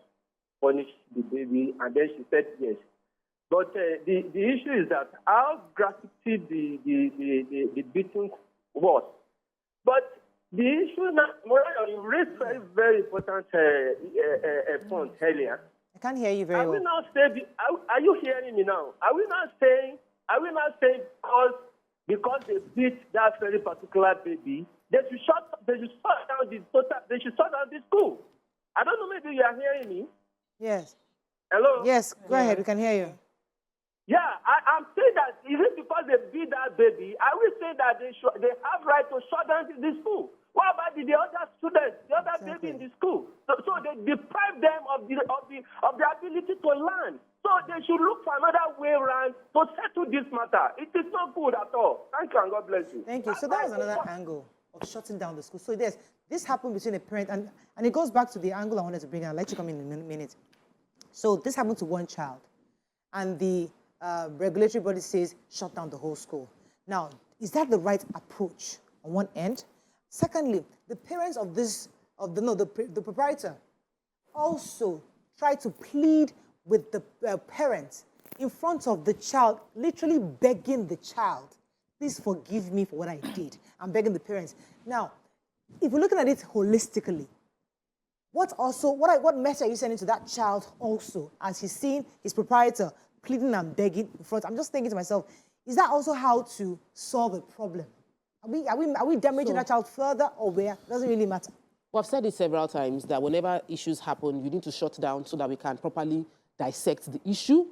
punish the baby? And then she said yes. But the issue is that how drastic the beating was. But the issue now, you raised very, very important point earlier. I can't hear you very well. Are you hearing me now? Are we not saying because they beat that very particular baby, they should shut down the school? I don't know, maybe you are hearing me. Yes. Hello? Yes, go ahead, we can hear you. Yeah, I'm saying that even because they beat that baby, I will say that they have right to shut down the school. What about the other students, the other baby in the school? So they deprive them of the ability to learn. So they should look for another way around to settle this matter. It is not good at all. Thank you and God bless you. Thank you. So that was another angle of shutting down the school. So this happened between a parent, and it goes back to the angle I wanted to bring. I'll let you come in a minute. So this happened to one child, and the regulatory body says shut down the whole school. Now, is that the right approach on one end? Secondly, the parents of the proprietor also try to plead with the parents in front of the child, literally begging the child, please forgive me for what I did. I'm begging the parents. Now, if we're looking at it holistically, what message are you sending to that child also as he's seeing his proprietor pleading and begging in front? I'm just thinking to myself, is that also how to solve a problem? Are we damaging that child further or where? Doesn't really matter. Well, I've said it several times that whenever issues happen, you need to shut down so that we can properly dissect the issue,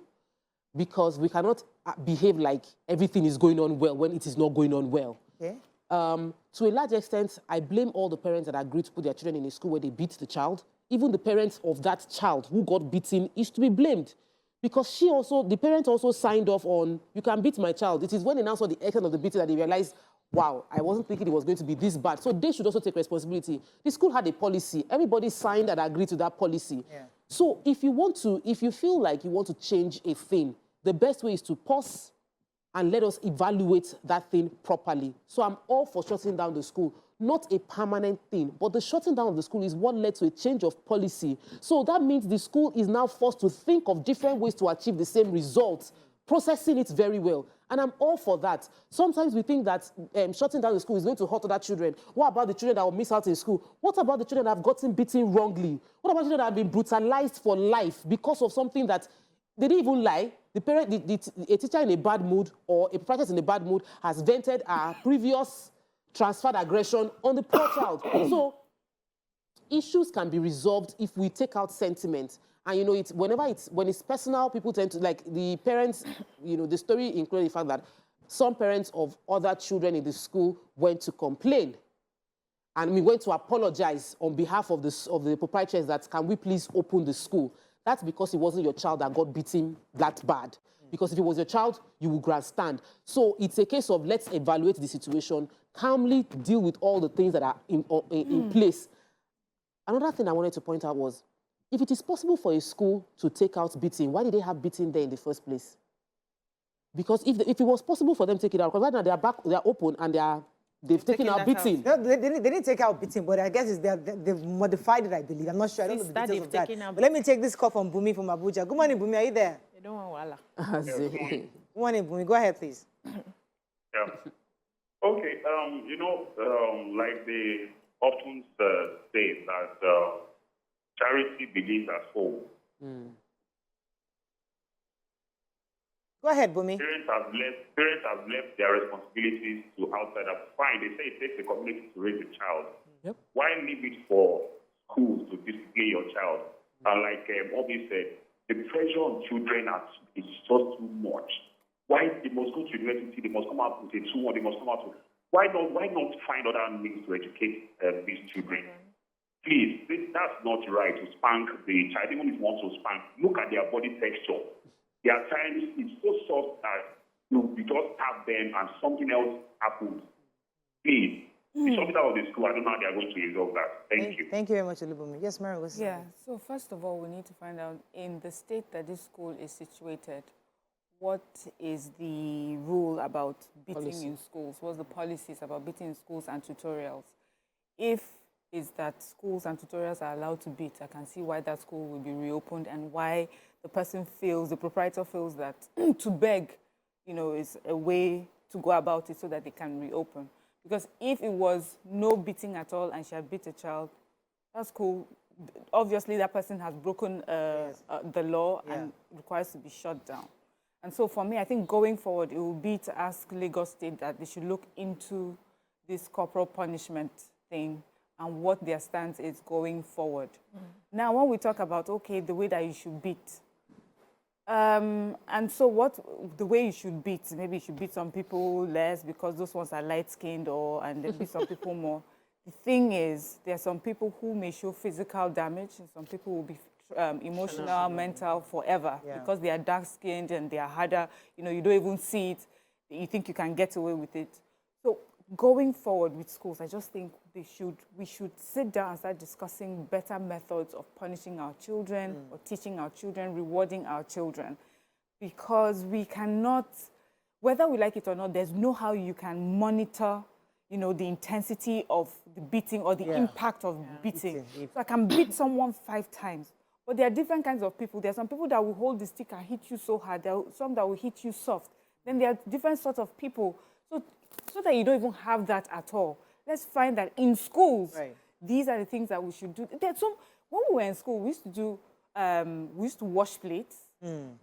because we cannot behave like everything is going on well when it is not going on well. Okay. To a large extent, I blame all the parents that agreed to put their children in a school where they beat the child. Even the parents of that child who got beaten is to be blamed, because the parent also signed off on, you can beat my child. It is when they now saw the extent of the beating that they realized, wow, I wasn't thinking it was going to be this bad. So they should also take responsibility. The school had a policy. Everybody signed and agreed to that policy. Yeah. So if you feel like you want to change a thing, the best way is to pause and let us evaluate that thing properly. So I'm all for shutting down the school, not a permanent thing, but the shutting down of the school is what led to a change of policy. So that means the school is now forced to think of different ways to achieve the same results, processing it very well. And I'm all for that. Sometimes we think that shutting down the school is going to hurt other children. What about the children that will miss out in school? What about the children that have gotten beaten wrongly? What about children that have been brutalized for life because of something that they didn't even lie? The parent, a teacher in a bad mood or a practice in a bad mood has vented a previous transferred aggression on the poor child. So issues can be resolved if we take out sentiment. And you know, when it's personal, people tend to, like the parents, you know, the story included the fact that some parents of other children in the school went to complain. And we went to apologize on behalf of the proprietors that, can we please open the school? That's because it wasn't your child that got beaten that bad. Because if it was your child, you would grandstand. So it's a case of let's evaluate the situation, calmly deal with all the things that are in place. Another thing I wanted to point out was, if it is possible for a school to take out beating, why did they have beating there in the first place? Because if it was possible for them to take it out, because right now they are open and they've taken out beating. No, they didn't take out beating, but I guess they've modified it, I believe. I'm not sure. I don't know the details of that. But let me take this call from Bumi from Abuja. Good morning, Bumi. Are you there? They don't want Good morning, Bumi. Go ahead, please. Yeah. Okay. Like they often say that charity begins at home. Go ahead, Bumi. Parents have left their responsibilities to outsiders. Fine, they say it takes a community to raise a child. Yep. Why leave it for schools to discipline your child? And like Obi said, the pressure on children is just too much. Why they must go to university? They must come out with a 2-1. They must come out with. Why not find other means to educate these children? Please, that's not right to spank the child. Even if you want to spank, look at their body texture. There are times it's so soft that you just tap them and something else happens. Please, the shutting down of the school, I don't know how they are going to resolve that. Thank you. Thank you very much, Olubumi. Yes, Mary. Yeah, so first of all, we need to find out, in the state that this school is situated, what is the rule about beating in schools? What's the policies about beating in schools and tutorials? If is that schools and tutorials are allowed to beat, I can see why that school will be reopened and why the proprietor feels that to beg, is a way to go about it so that they can reopen. Because if it was no beating at all and she had beat a child, that's cool. Obviously, that person has broken the law and requires to be shut down. And so for me, I think going forward, it will be to ask Lagos State that they should look into this corporal punishment thing and what their stance is going forward. Now, when we talk about, okay, the way that you should beat, and so the way you should beat, maybe you should beat some people less because those ones are light-skinned and then beat some people more. The thing is, there are some people who may show physical damage and some people will be emotional, mental forever because they are dark-skinned and they are harder. You don't even see it. You think you can get away with it. So going forward with schools, I just think we should sit down and start discussing better methods of punishing our children or teaching our children, rewarding our children. Because we cannot, whether we like it or not, there's no how you can monitor, you know, the intensity of the beating or the impact of beating. So I can beat someone 5 times. But there are different kinds of people. There are some people that will hold the stick and hit you so hard. There are some that will hit you soft. Then there are different sorts of people. So that you don't even have that at all. Let's find that in schools, these are the things that we should do. There's some, when we were in school, we used to wash plates.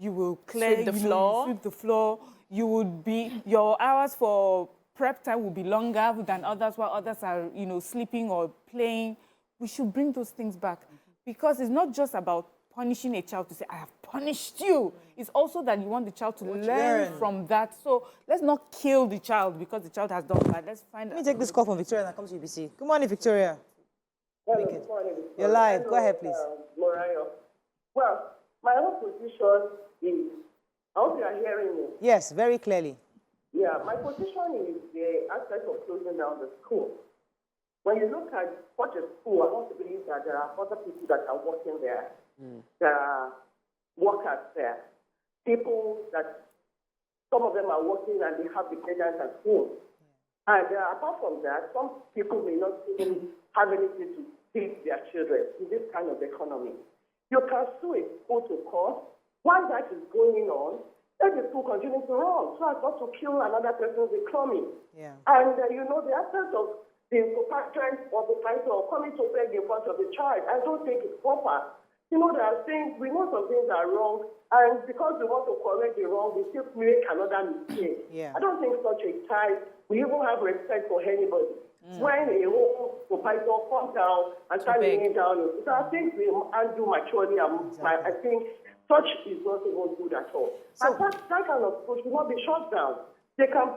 You will clear sweep the floor. Sweep the floor. You would be, your hours for prep time will be longer than others, while others are, you know, sleeping or playing. We should bring those things back. Because it's not just about punishing a child to say, I have punished you. It's also that you want the child to learn from that. So let's not kill the child because the child has done bad. Let's find out. Let me take this call from Victoria and I'll come to UBC. Good morning, Victoria. Hello, good morning. You're live. Go ahead, please. Morayo. Well, my own position is, I hope you are hearing me. Yes, very clearly. Yeah, my position is the aspect of closing down the school. When you look at such a school, I want to believe that there are other people that are working there. There are workers there. People that, some of them are working and they have the parents at home. And apart from that, some people may not even have anything to feed their children in this kind of economy. You can sue a school to court. While that is going on, let the school continue to run so as not to kill another person's economy. Yeah. And, you know, the aspect of the parent or the parent or coming to beg in front of the child, I don't think it's proper. You know, there are things, we know some things are wrong, and because we want to correct the wrong, we still make another mistake. Yeah. I don't think such a child will even have respect for anybody. When a whole proprietor comes down and starts laying down, so I think we undo maturely, I think such is not even good at all. So, and that kind of school should not be shut down. They can.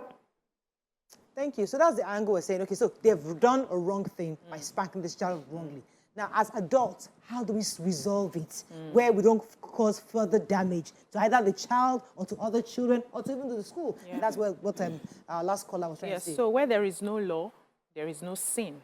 Thank you. So that's the angle we're saying, okay, so they've done a wrong thing by spanking this child wrongly. Now, as adults, how do we resolve it where we don't cause further damage to either the child or to other children or to even to the school? And that's what our last caller was trying to say. So where there is no law, there is no sin.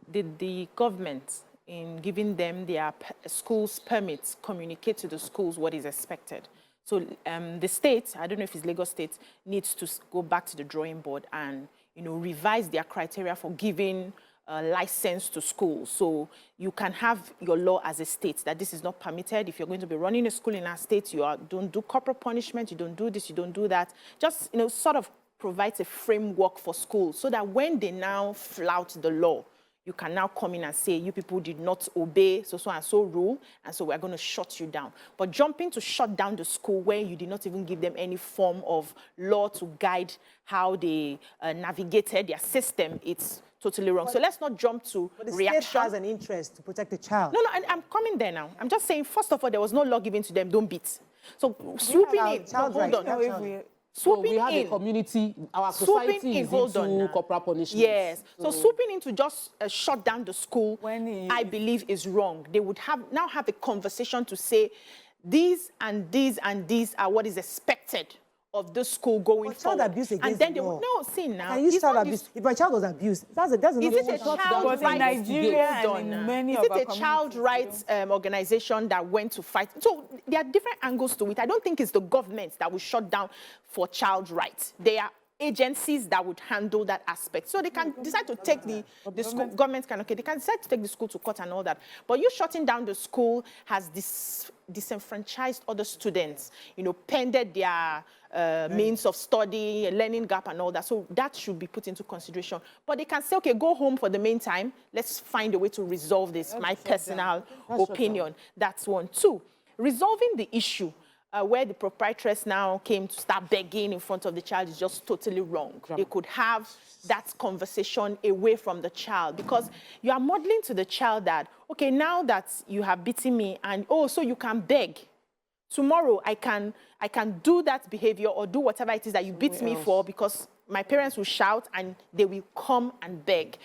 Did the government, in giving them their schools permits, communicate to the schools what is expected? So the state, I don't know if it's Lagos State, needs to go back to the drawing board and, you know, revise their criteria for giving license to schools. So you can have your law as a state that this is not permitted. If you're going to be running a school in our state, don't do corporal punishment, you don't do this, you don't do that. Just, you know, sort of provides a framework for schools so that when they now flout the law, you can now come in and say, you people did not obey so and so rule, and so we're going to shut you down. But jumping to shut down the school where you did not even give them any form of law to guide how they navigated their system, it's totally wrong. So let's not jump to But the reaction. state has an interest to protect the child. No, I'm coming there now. I'm just saying, first of all, there was no law given to them, don't beat. So swooping in, child hold rights, on. So Swooping we have in. a community, our Swooping society in, is hold on into now. corporal punishment. Yes. So swooping in to just shut down the school, I believe is wrong. They would now have a conversation to say, these and these and these are what is expected of the school going Child forward. abuse against And then the they would, law. no, see now. Can you it's child not abuse? this- If my child was abused, that's Is it a child But in rights? Nigeria and Hold on in now. many Is of it our a child communities, rights organization that went to fight? So there are different angles to it. I don't think it's the government that will shut down for child rights. There are agencies that would handle that aspect. So they can decide to take the school, government can, okay, they can decide to take the school to court and all that. But you shutting down the school has disenfranchised other students, you know, pended their means of study, learning gap and all that. So that should be put into consideration. But they can say, okay, go home for the meantime. Let's find a way to resolve this. My personal opinion. That's one. Two, resolving the issue where the proprietress now came to start begging in front of the child is just totally wrong. They could have that conversation away from the child because you are modeling to the child that, okay, now that you have beaten me and, oh, so you can beg. Tomorrow I can do that behavior or do whatever it is that you beat me for because my parents will shout and they will come and beg.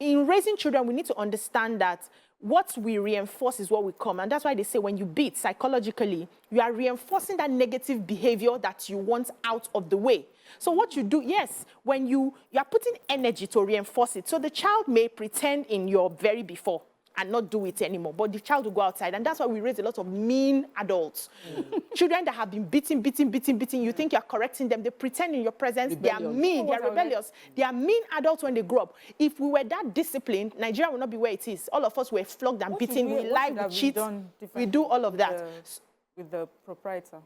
In raising children, we need to understand that what we reinforce is what we come. And that's why they say when you beat psychologically, you are reinforcing that negative behavior that you want out of the way. So what you do, yes, when you are putting energy to reinforce it. So the child may pretend in your very before and not do it anymore, but the child will go outside. And that's why we raise a lot of mean adults. Children that have been beaten, you think you're correcting them, they pretend in your presence, they are mean, they are rebellious, they are mean adults when they grow up. If we were that disciplined, Nigeria would not be where it is. All of us were flogged and beaten, we lie, we cheat, we do all of that. With the proprietor.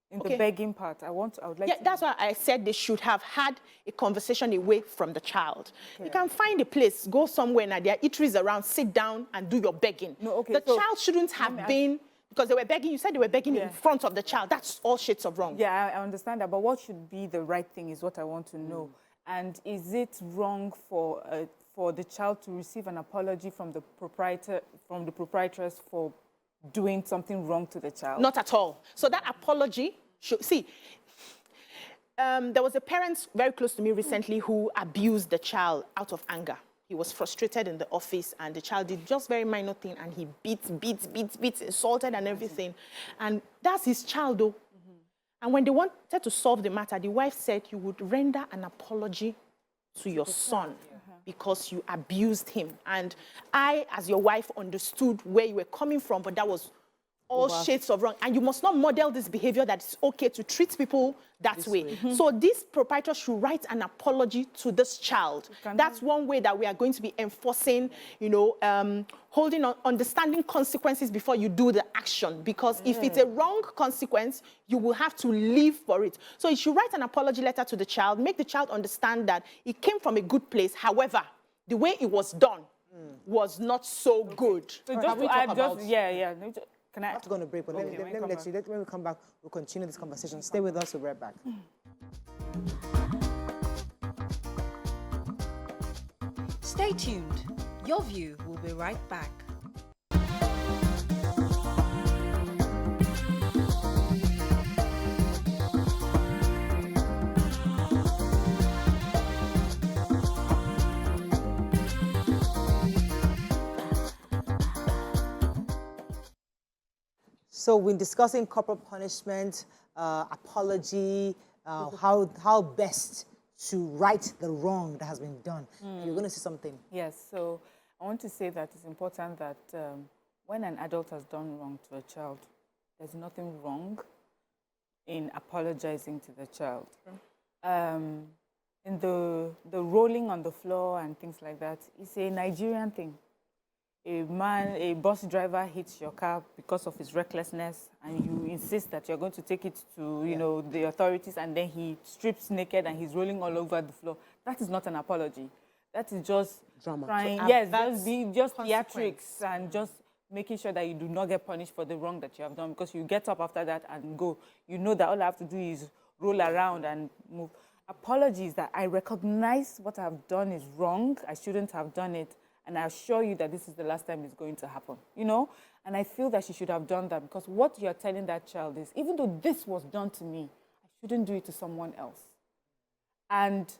In the begging part, I would like to... That's why I said they should have had a conversation away from the child. Okay. You can find a place, go somewhere now, there are eateries around, sit down and do your begging. The child shouldn't have been, because they were begging, you said they were begging in front of the child. That's all shades of wrong. Yeah, I understand that, but what should be the right thing is what I want to know. And is it wrong for the child to receive an apology from the proprietress for doing something wrong to the child? Not at all. So that apology should... See, there was a parent very close to me recently who abused the child out of anger. He was frustrated in the office and the child did just very minor thing and he beat, insulted and everything. And that's his child though. And when they wanted to solve the matter, the wife said you would render an apology to your son because you abused him. And I, as your wife, understood where you were coming from, but that was all shades of wrong. And you must not model this behavior that it's okay to treat people that way. So this proprietor should write an apology to this child. That's one way that we are going to be enforcing, you know, holding on, understanding consequences before you do the action. Because if it's a wrong consequence, you will have to live for it. So you should write an apology letter to the child, make the child understand that it came from a good place. However, the way it was done was not so good. So just to add, Can I have to go on a break, but let me let you. When we come back, we'll continue this conversation. Stay with us, we'll be right back. Stay tuned. Your View will be right back. So we're discussing corporal punishment, apology, how best to right the wrong that has been done. You're going to say something. Yes, so I want to say that it's important that when an adult has done wrong to a child, there's nothing wrong in apologizing to the child. In the rolling on the floor and things like that, it's a Nigerian thing. A bus driver hits your car because of his recklessness, and you insist that you're going to take it to, you know, the authorities, and then he strips naked and he's rolling all over the floor. That is not an apology. That is just drama. Trying, just theatrics and just making sure that you do not get punished for the wrong that you have done, because you get up after that and go. You know that all I have to do is roll around and move. Apologies that I recognize what I've done is wrong. I shouldn't have done it. And I assure you that this is the last time it's going to happen, you know? And I feel that she should have done that, because what you're telling that child is, even though this was done to me, I shouldn't do it to someone else. And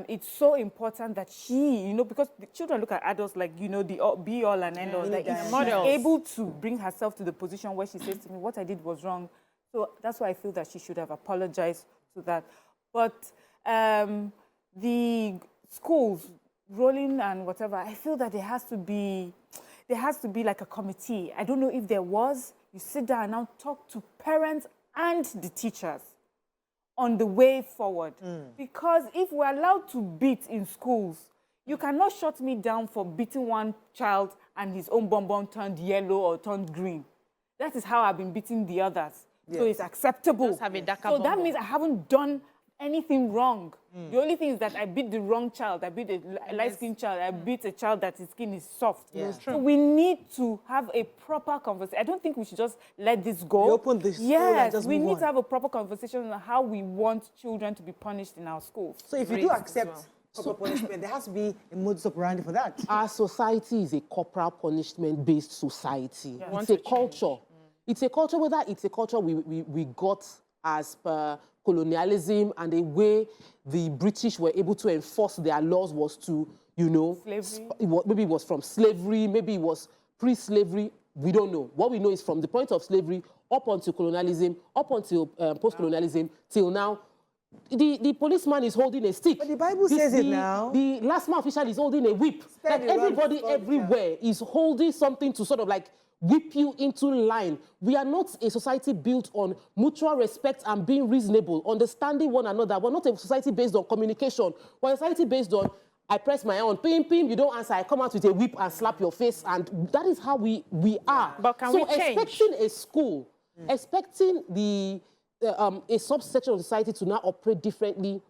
it's so important that she, you know, because the children look at adults like, you know, the be-all and end-all. That if she's able to bring herself to the position where she says to me, what I did was wrong. So that's why I feel that she should have apologized to that. But the schools, rolling and whatever, I feel that there has to be like a committee. I don't know if there was. You sit down and now talk to parents and the teachers on the way forward. Because if we're allowed to beat in schools, you cannot shut me down for beating one child and his own bonbon turned yellow or turned green. That is how I've been beating the others. Yes. So it's acceptable. So that means I haven't done anything wrong. The only thing is that I beat the wrong child. I beat a light-skinned child. I beat a child that his skin is soft. So we need to have a proper conversation. I don't think we should just let this go. We open this. Yes, we need to have a proper conversation on how we want children to be punished in our schools. So if you do accept corporal punishment, there has to be a modus operandi for that. Our society is a corporal punishment-based society. It's a culture. It's a culture, whether it's a culture we got as per colonialism and the way the British were able to enforce their laws was to, you know, maybe it was from slavery, maybe it was pre-slavery. We don't know. What we know is from the point of slavery up until colonialism, up until post-colonialism, till now, the policeman is holding a stick. But the Bible says it now. The last man official is holding a whip. Like everybody everywhere is holding something to sort of like whip you into line. We are not a society built on mutual respect and being reasonable, understanding one another. We're not a society based on communication. We're a society based on, I press my own, pim, pim, you don't answer, I come out with a whip and slap your face, and that is how we are. But can we change? Expecting a school, expecting a subsection of society to now operate differently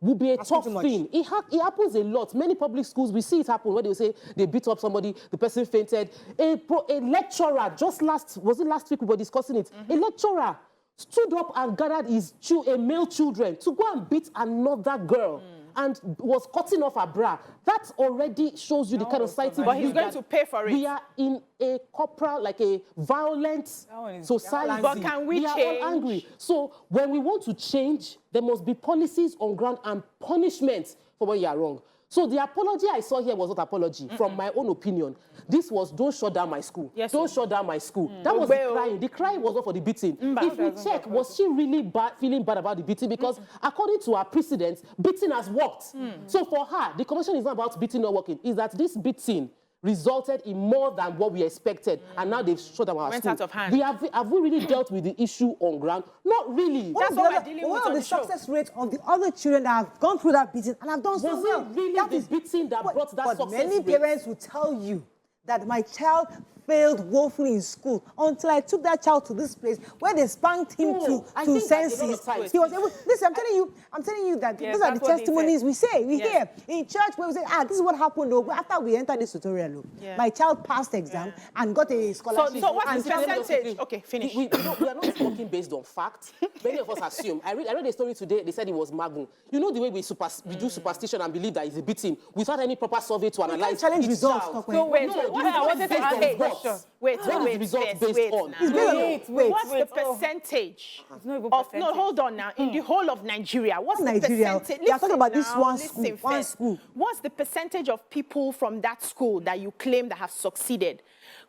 would be a tough thing. It happens a lot. Many public schools, we see it happen where they say they beat up somebody, the person fainted. A lecturer, was it last week we were discussing it? A lecturer stood up and gathered his male children to go and beat another girl. And was cutting off her bra. That already shows you the kind of society. But he's going to pay for it. We are in a corporal, like a violent society. But can we change? We are all angry. So when we want to change, there must be policies on ground and punishments for when you are wrong. So the apology I saw here was not apology, from my own opinion. This was, don't shut down my school. Yes, don't shut down my school. That was the crying. The crying was not for the beating. If we check, was she really feeling bad about the beating? Because according to her precedents, beating has worked. So for her, the conversation is not about beating not working. Is that this beating resulted in more than what we expected, and now they've shut down our school. Went out of hand. Have we really dealt with the issue on ground? Not really. That's what we're dealing with on the success rate of the other children that have gone through that beating and have done so well. Was it really the beating that brought that success rate? Many parents will tell you that my child failed woefully in school until I took that child to this place where they spanked him to senses. He was able. Listen, I'm telling you that those are the testimonies we hear in church where we say, this is what happened. Though after we entered this tutorial, my child passed exam and got a scholarship. So what's the percentage? Okay, finish. We are not talking based on fact. Many of us assume. I read a story today. They said it was magnum. You know the way we do superstition and believe that it's a beating without any proper survey to analyze. Challenge results. So wait, I wanted to ask a question. Wait. What's the percentage of, no, hold on now, in the whole of Nigeria, what's the percentage? You're talking about this one school. What's the percentage of people from that school that you claim that have succeeded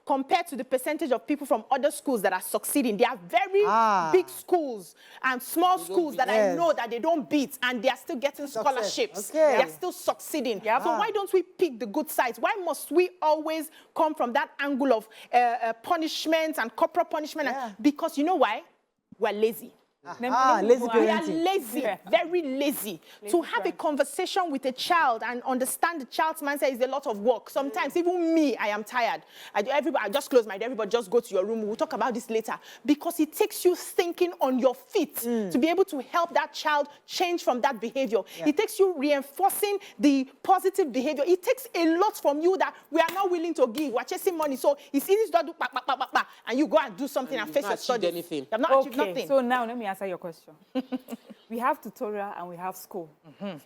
compared to the percentage of people from other schools that are succeeding? They are very big schools and small schools that I know that they don't beat, and they are still getting scholarships. They are still succeeding. So why don't we pick the good sides? Why must we always come from that angle of punishment and corporal punishment? Because you know why? We're lazy. Lazy parenting. We are lazy, very lazy. To have a conversation with a child and understand the child's mindset is a lot of work. Sometimes, even me, I am tired. I just close my door, everybody just go to your room. We'll talk about this later. Because it takes you thinking on your feet to be able to help that child change from that behavior. It takes you reinforcing the positive behavior. It takes a lot from you that we are not willing to give. We're chasing money. So it's easy to do, and you go and do something and face your studies. You have not achieved nothing. So now let me answer your question. We have tutorial and we have school.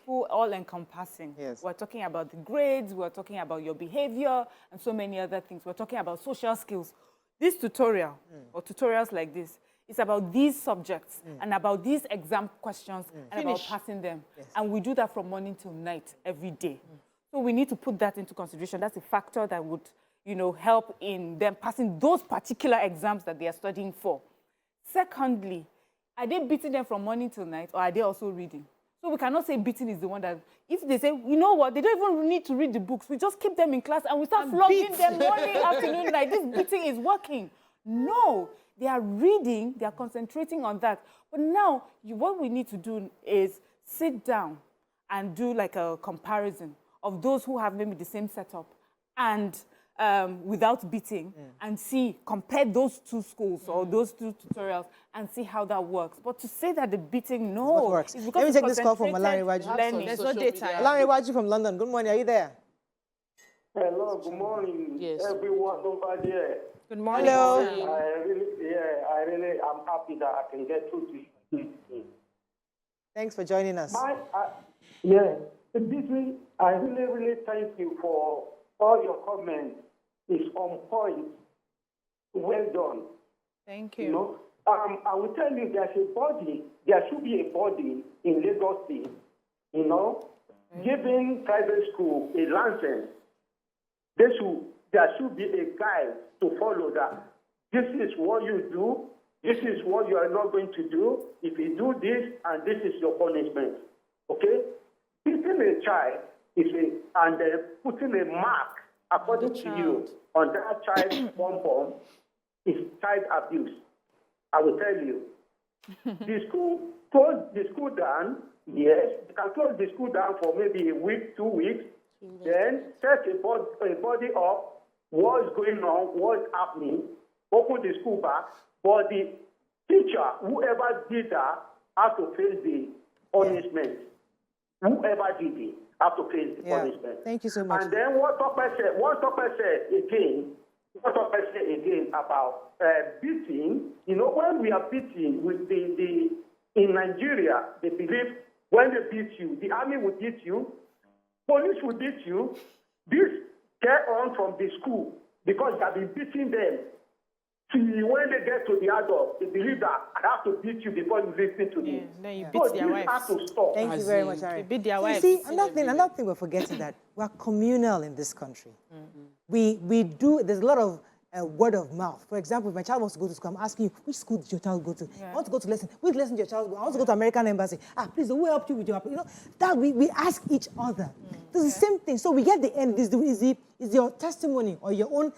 School all encompassing. We're talking about the grades, we're talking about your behavior and so many other things. We're talking about social skills. This tutorial or tutorials like this is about these subjects and about these exam questions and about passing them. And we do that from morning till night every day. So we need to put that into consideration. That's a factor that would, help in them passing those particular exams that they are studying for. Secondly, are they beating them from morning till night, or are they also reading? So we cannot say beating is the one that, if they say, you know what, they don't even need to read the books. We just keep them in class and we start flogging them morning, afternoon, night. This beating is working. No, they are reading, they are concentrating on that. But now, what we need to do is sit down and do like a comparison of those who have maybe the same setup and without beating and compare those two schools or those two tutorials and see how that works. But to say that the beating, no. Works. Let me take this call from Malari Waju. There's no data. Malari Waju from London. Good morning. Are you there? Hello. Good morning, everyone over there. Good morning. Hello. I really am happy that I can get through to you. Thanks for joining us. I really thank you for all your comments. It's on point. Well done. Thank you. I will tell you, there should be a body in Lagos State, giving private school a license. There should be a guide to follow that. This is what you do. This is what you are not going to do. If you do this, and this is your punishment. Okay? Beating a child and then putting a mark, according to you, on that child's pom-pom is child abuse. I will tell you. The school close the school down. Yes, you can close the school down for maybe a week, 2 weeks. Then set a body up, what's going on, what's happening, open the school back. But the teacher, whoever did that, has to face the punishment. Whoever did it, has to face the punishment. Thank you so much. And then what Tokpe said again about beating, when we are beating with in Nigeria, they believe when they beat you, the army will beat you, police will beat you. This get on from the school because they have been beating them. See, when they get to the adult, they believe that I have to beat you before you listen to me. Then you beat their wives. Has to stop. Thank you very much, Harry. They beat their wives. See, another thing we're forgetting that we're communal in this country. We do, there's a lot of word of mouth. For example, if my child wants to go to school, I'm asking you, which school did your child go to? I want to go to lesson. Which lesson did your child go? I want to go to American Embassy. Please, who helped you with your, that we ask each other. It's the same thing. So we get the end. Is your testimony or your own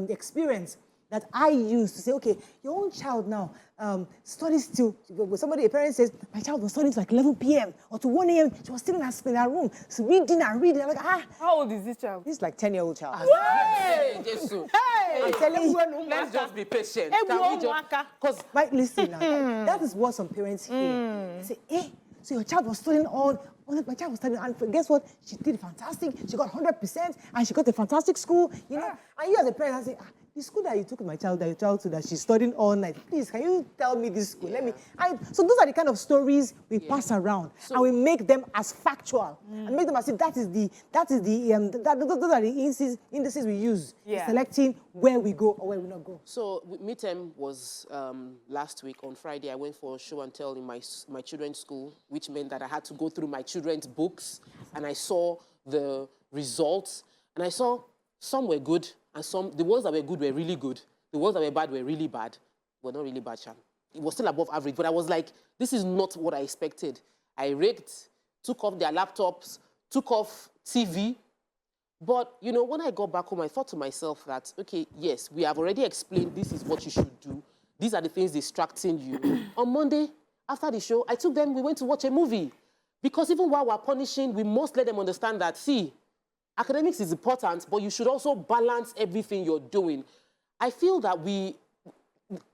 experience that I use to say, okay, your own child now studies till, a parent says, my child was studying to like 11 p.m. or to 1 a.m. She was still in her room, so reading and reading. I'm like, How old is this child? This is like 10-year-old child. Hey, Jesus. I'm telling you. Let's just be patient. Because, listen now, that is what some parents hear. They say, so your child was studying my child was studying, and guess what? She did fantastic. She got 100%, and she got a fantastic school, And you as a parent, I say, the school that you took your child to, that she's studying all night, please, can you tell me this school? So those are the kind of stories we pass around, and we make them as factual, and make them as if those are the indices we use in selecting where we go or where we not go. So midterm was last week on Friday. I went for a show and tell in my children's school, which meant that I had to go through my children's books, and I saw the results, and I saw some were good, and the ones that were good were really good. The ones that were bad were really bad. Well, not really bad, Sham. It was still above average, but I was like, this is not what I expected. I raked, took off their laptops, took off TV. But, when I got back home, I thought to myself that, okay, yes, we have already explained this is what you should do. These are the things distracting you. On Monday, after the show, I took them, we went to watch a movie. Because even while we're punishing, we must let them understand that, see, academics is important, but you should also balance everything you're doing. I feel that the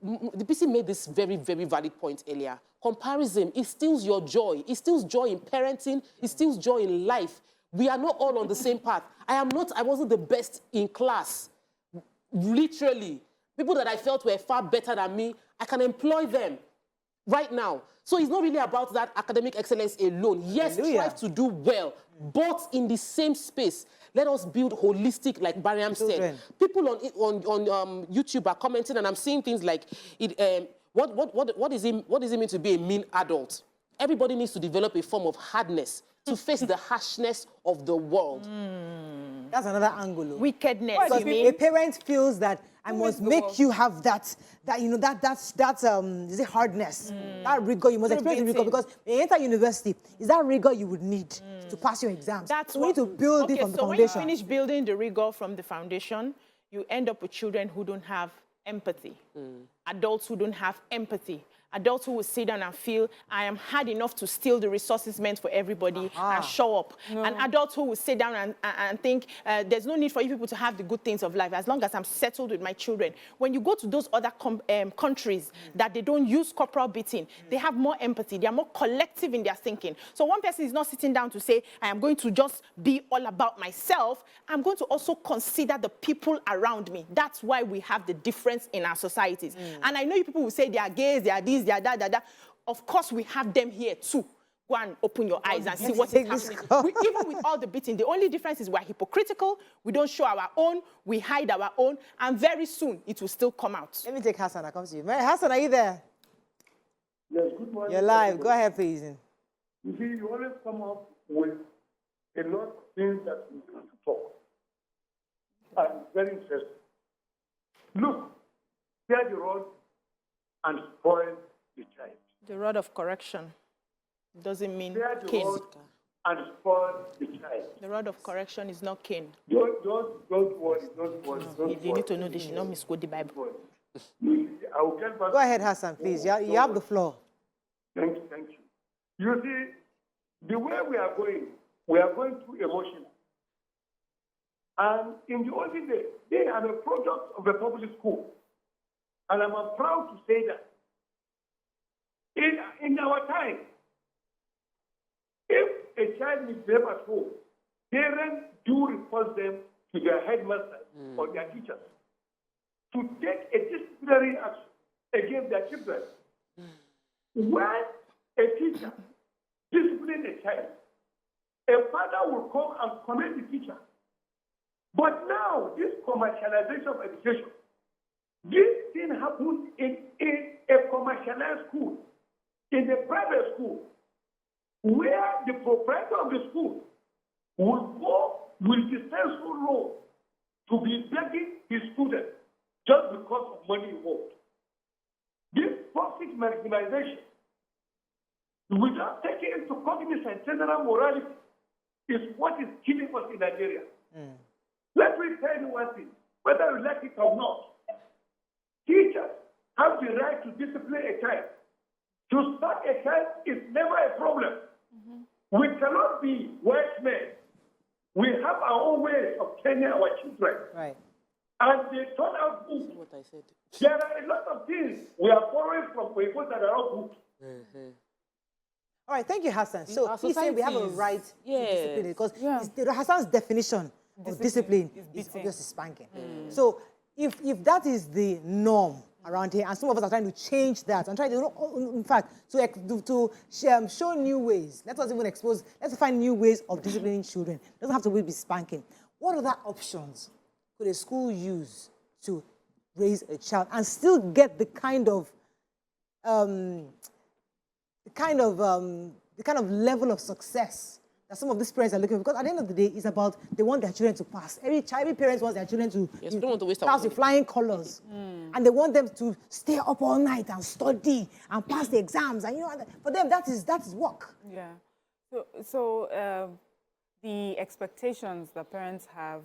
PC made this very, very valid point earlier. Comparison, it steals your joy. It steals joy in parenting. It steals joy in life. We are not all on the same path. I wasn't the best in class. Literally. People that I felt were far better than me, I can employ them right now. So it's not really about that academic excellence alone. Yes, strive to do well, but in the same space. Let us build holistic, like Bariam said. People on YouTube are commenting, and I'm seeing things like, what does it mean to be a mean adult? Everybody needs to develop a form of hardness to face the harshness of the world. That's another angle. Wickedness. Because a parent feels that I must make you have that's hardness, that rigor. You must experience the rigor, because when you enter university, is that rigor you would need to pass your exams. That's we need to build it from the foundation. So when you finish building the rigor from the foundation, you end up with children who don't have empathy, adults who don't have empathy. Adults who will sit down and feel, I am hard enough to steal the resources meant for everybody and show up. And adults who will sit down and think, there's no need for you people to have the good things of life as long as I'm settled with my children. When you go to those other countries that they don't use corporal beating, they have more empathy. They are more collective in their thinking. So one person is not sitting down to say, I am going to just be all about myself. I'm going to also consider the people around me. That's why we have the difference in our societies. And I know you people will say they are gays, they are this, they are that. Of course, we have them here too. Go and open your eyes and see what is happening. Even with all the beating, the only difference is we're hypocritical, we don't show our own, we hide our own, and very soon it will still come out. Let me take Hassan, I come to you. Hassan, are you there? Yes, good morning. You're live. Go ahead, please. You see, you always come up with a lot of things that we need to talk. And very interesting. Look, clear the road and spoil the child. The rod of correction doesn't mean Clear the cane. road and spoil the child. The rod of correction is not cane. Don't worry, don't worry. You need to know this. You not misquote the Bible. I will get back. Go ahead, Hassan, please. You have the floor. Thank you. You see, the way we are going through emotion. And in the olden days, they are a product of a public school. And I'm proud to say that. In our time, if a child misbehaves at home, parents do report them to their headmaster or their teachers to take a disciplinary action against their children. When a teacher disciplines a child, a father will come and commend the teacher. But now, this commercialization of education, this thing happens in a commercialized school, in a private school, where the proprietor of the school will go with the sensible role to be begging his students just because of money involved. This profit maximization, without taking into cognizance general morality, is what is killing us in Nigeria. Let me tell you one thing, whether you like it or not, teachers have the right to discipline a child. To start a child is never a problem. We cannot be wise men. We have our own ways of training our children. Right. And they turn out good. What I said. There are a lot of things we are borrowing from people that are not good. All right, thank you, Hassan. So our he's saying we have a societies- right to Yes. discipline because Hassan's definition of discipline is obviously spanking. So if that is the norm around here, and some of us are trying to change that and trying to, in fact, to show new ways. Let us even expose. Let's find new ways of disciplining children. It doesn't have to be spanking. What other options could a school use to raise a child and still get the kind of level of success that some of these parents are looking for? Because at the end of the day, it's about they want their children to pass. Every parent wants their children to Yes, we don't want to waste our pass money. with flying colors, and they want them to stay up all night and study and pass the exams. And for them, that is work. Yeah. So the expectations that parents have,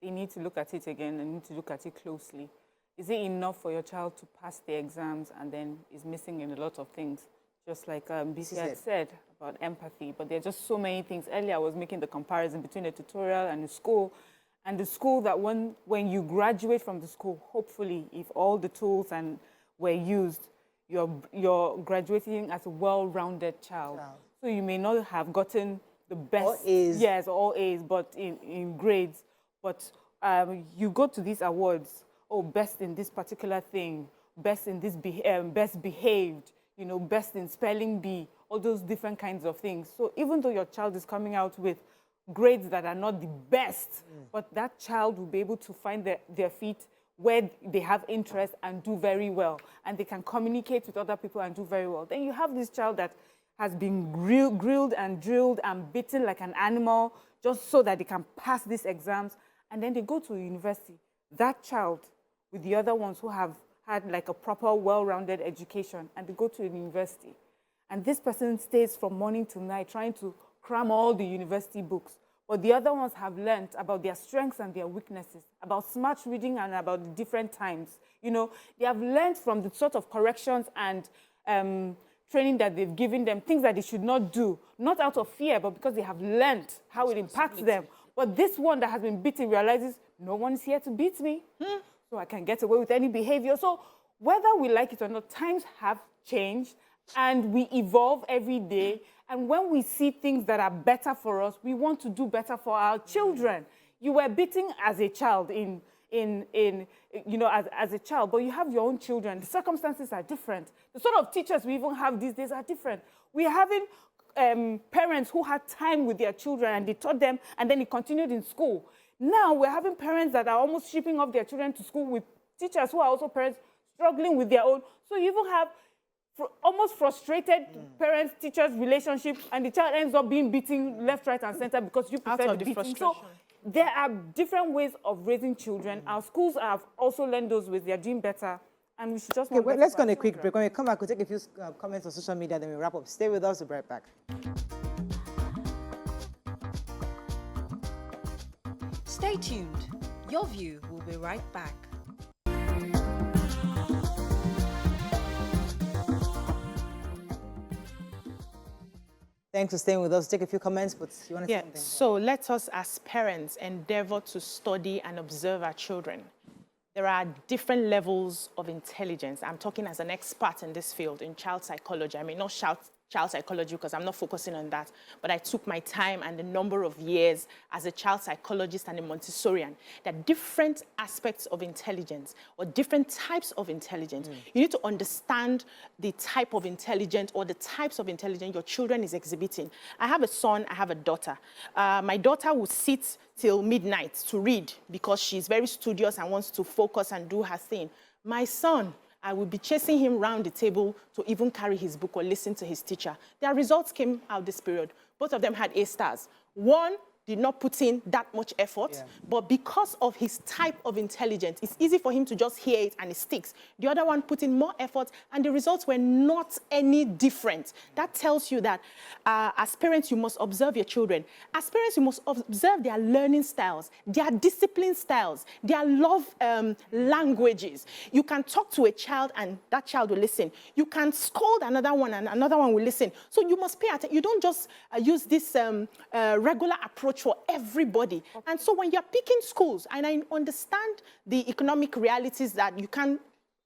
they need to look at it again and need to look at it closely. Is it enough for your child to pass the exams and then is missing in a lot of things? Just like BC had said about empathy, but there are just so many things. Earlier, I was making the comparison between a tutorial and a school, and the school that when you graduate from the school, hopefully, if all the tools were used, you're graduating as a well-rounded child. So you may not have gotten the best, all A's. Yes, all A's, but in grades. But you go to these awards, best in this particular thing, best in this, best behaved, best in spelling bee, all those different kinds of things. So even though your child is coming out with grades that are not the best, but that child will be able to find their feet where they have interest and do very well, and they can communicate with other people and do very well. Then you have this child that has been grilled and drilled and beaten like an animal just so that they can pass these exams, and then they go to university. That child with the other ones who have had like a proper, well-rounded education, and they go to university. And this person stays from morning to night trying to cram all the university books. But the other ones have learned about their strengths and their weaknesses, about smart reading and about the different times. They have learned from the sort of corrections and training that they've given them, things that they should not do, not out of fear, but because they have learned how it impacts them. But this one that has been beaten realizes, no one is here to beat me. So I can get away with any behavior. So whether we like it or not, times have changed and we evolve every day. And when we see things that are better for us, we want to do better for our children. You were beaten as a child as a child, but you have your own children. The circumstances are different. The sort of teachers we even have these days are different. We're having parents who had time with their children and they taught them and then it continued in school. Now we're having parents that are almost shipping off their children to school with teachers who are also parents struggling with their own. So you even have almost frustrated parents-teachers relationship, and the child ends up being beaten left, right, and center because you prefer the beating. So there are different ways of raising children. Our schools have also learned those ways. They are doing better. And we should just let's go on a quick break. When we come back, we'll take a few comments on social media, then we'll wrap up. Stay with us, we'll be right back. Stay tuned. Your View will be right back. Thanks for staying with us. Take a few comments, but you want to say something? So let us as parents endeavor to study and observe our children. There are different levels of intelligence. I'm talking as an expert in this field, in child psychology. I may not shout child psychology because I'm not focusing on that, but I took my time and a number of years as a child psychologist and a Montessorian. There are different aspects of intelligence or different types of intelligence. You need to understand the type of intelligence or the types of intelligence your children is exhibiting. I have a son, I have a daughter. My daughter will sit till midnight to read because she's very studious and wants to focus and do her thing. My son, I will be chasing him around the table to even carry his book or listen to his teacher. Their results came out this period. Both of them had A stars. One did not put in that much effort, but because of his type of intelligence, it's easy for him to just hear it and it sticks. The other one put in more effort and the results were not any different. That tells you that as parents, you must observe your children. As parents, you must observe their learning styles, their discipline styles, their love languages. You can talk to a child and that child will listen. You can scold another one and another one will listen. So you must pay attention. You don't just use this regular approach for everybody. And so when you're picking schools, and I understand the economic realities that you can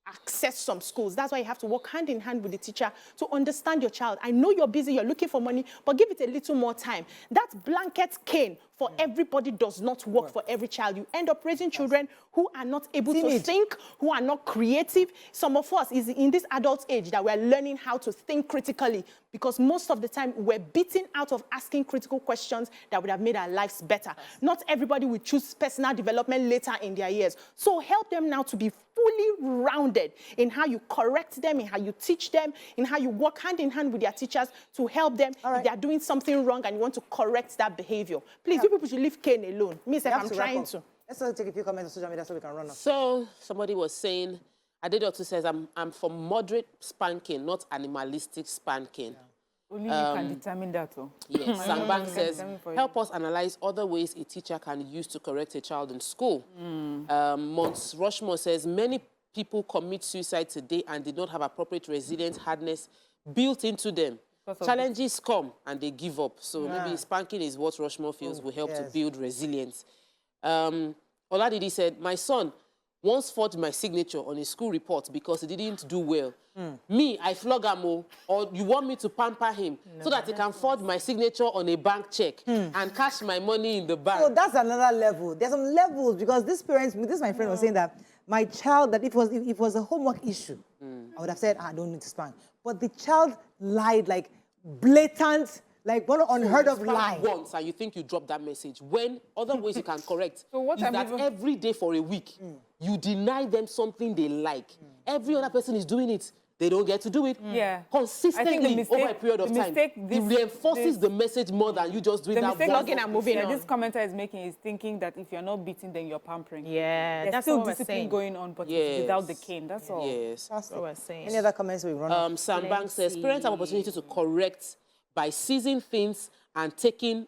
access some schools. That's why you have to work hand in hand with the teacher to understand your child. I know you're busy, you're looking for money, but give it a little more time. That blanket cane for everybody does not work for every child. You end up raising children who are not able to think, who are not creative. Some of us is in this adult age that we're learning how to think critically because most of the time we're beaten out of asking critical questions that would have made our lives better. Not everybody will choose personal development later in their years. So help them now to be fully rounded in how you correct them, in how you teach them, in how you work hand in hand with their teachers to help them if they are doing something wrong and you want to correct that behavior. Please, you people should leave Cane alone. Me, if I'm trying to. Let's take a few comments on social media so we can run off. So somebody was saying, Adedotu says, I'm for moderate spanking, not animalistic spanking. Only you can determine that. Yes, Sambang says, help us analyze other ways a teacher can use to correct a child in school. Mons Rushmore says, many people commit suicide today and did not have appropriate resilience, hardness built into them. Challenges come and they give up. So maybe spanking is what Rushmore feels will help to build resilience. Oladidi said, my son once forged my signature on a school report because he didn't do well. Me, I flog him, or you want me to pamper him so that he can forge my signature on a bank check and cash my money in the bank. So that's another level. There's some levels because this my friend was saying that my child, that if it was a homework issue, I would have said, I don't need to spank. But the child lied, like blatant, like one unheard of lie. Once and you think you dropped that message. When other ways you can correct is that every day for a week, you deny them something they like. Every other person is doing it. They don't get to do it consistently over a period of time. It reinforces the message more than you just doing that. Plugging and moving on. This commenter is making is thinking that if you're not beating, then you're pampering. Yeah, that's still discipline going on, but it's without the cane. That's all. Yes, that's what we're saying. Any other comments we run? Sambang says parents have opportunity to correct by seizing things and talking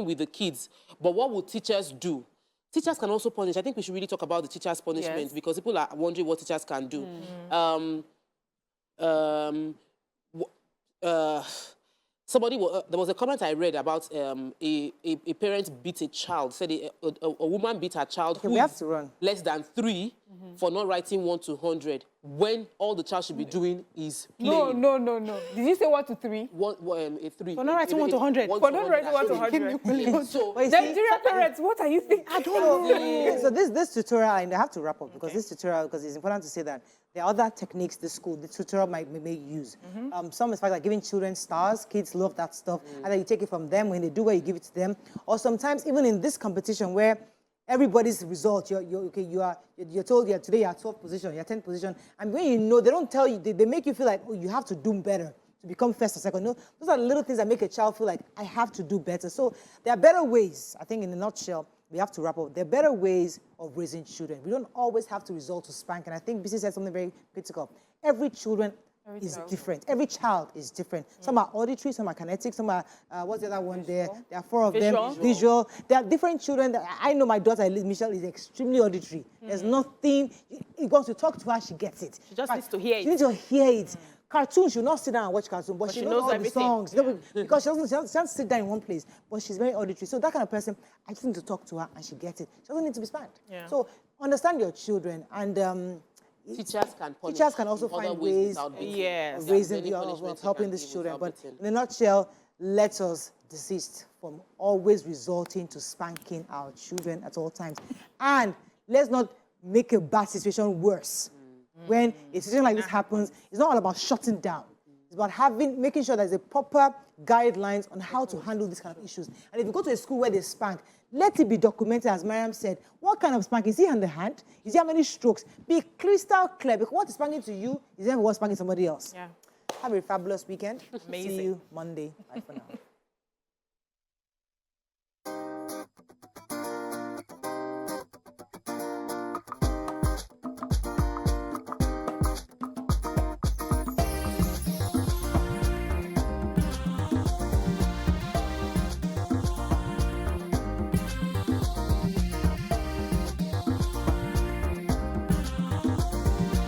with the kids. But what will teachers do? Teachers can also punish. I think we should really talk about the teachers' punishment because people are wondering what teachers can do. There was a comment I read about a parent beat a child, said a woman beat her child who is less than 3 for not writing 1 to 100 when all the child should be doing is playing. No. Did you say 1 to 3? A 3. For not writing 1 to 100. For not writing 1 to 100. So, Nigerian parents, what are you thinking? I don't know. So this tutorial, and I have to wrap up because this tutorial, because it's important to say that there are other techniques the tutorial may use. Some is like giving children stars. Kids love that stuff. And then you take it from them. When they do well, you give it to them. Or sometimes even in this competition where everybody's result. You're told today you're 12th position, you're 10th position, and when you know, they don't tell you, they make you feel like, oh, you have to do better to become first or second. No, those are the little things that make a child feel like, I have to do better. So there are better ways, I think in a nutshell, we have to wrap up. There are better ways of raising children. We don't always have to resort to spank, and I think BC said something very critical. Every children is different. Every child is different. Some are auditory, some are kinetic, some are, what's the other one there? There are 4 of them. Visual. There are different children. I know my daughter, Michelle, is extremely auditory. There's nothing, you got to talk to her, she gets it. She just needs to hear it. She needs to hear it. Cartoons, she'll not sit down and watch cartoons, but she knows all everything. The songs. Yeah. Because she doesn't sit down in one place, but she's very auditory. So that kind of person, I just need to talk to her and she gets it. She doesn't need to be spanked. Yeah. So understand your children, and teachers can also find ways of raising of helping these children. But in a nutshell, let us desist from always resorting to spanking our children at all times. And let's not make a bad situation worse. When a situation like this happens, it's not all about shutting down. It's about making sure there's a proper guidelines on how to handle these kind of issues. And if you go to a school where they spank, let it be documented, as Mariam said. What kind of spanking? Is he on the hand? Is he how many strokes? Be crystal clear, because what is spanking to you is then what's spanking somebody else. Yeah. Have a fabulous weekend. Amazing. See you Monday. Bye for now.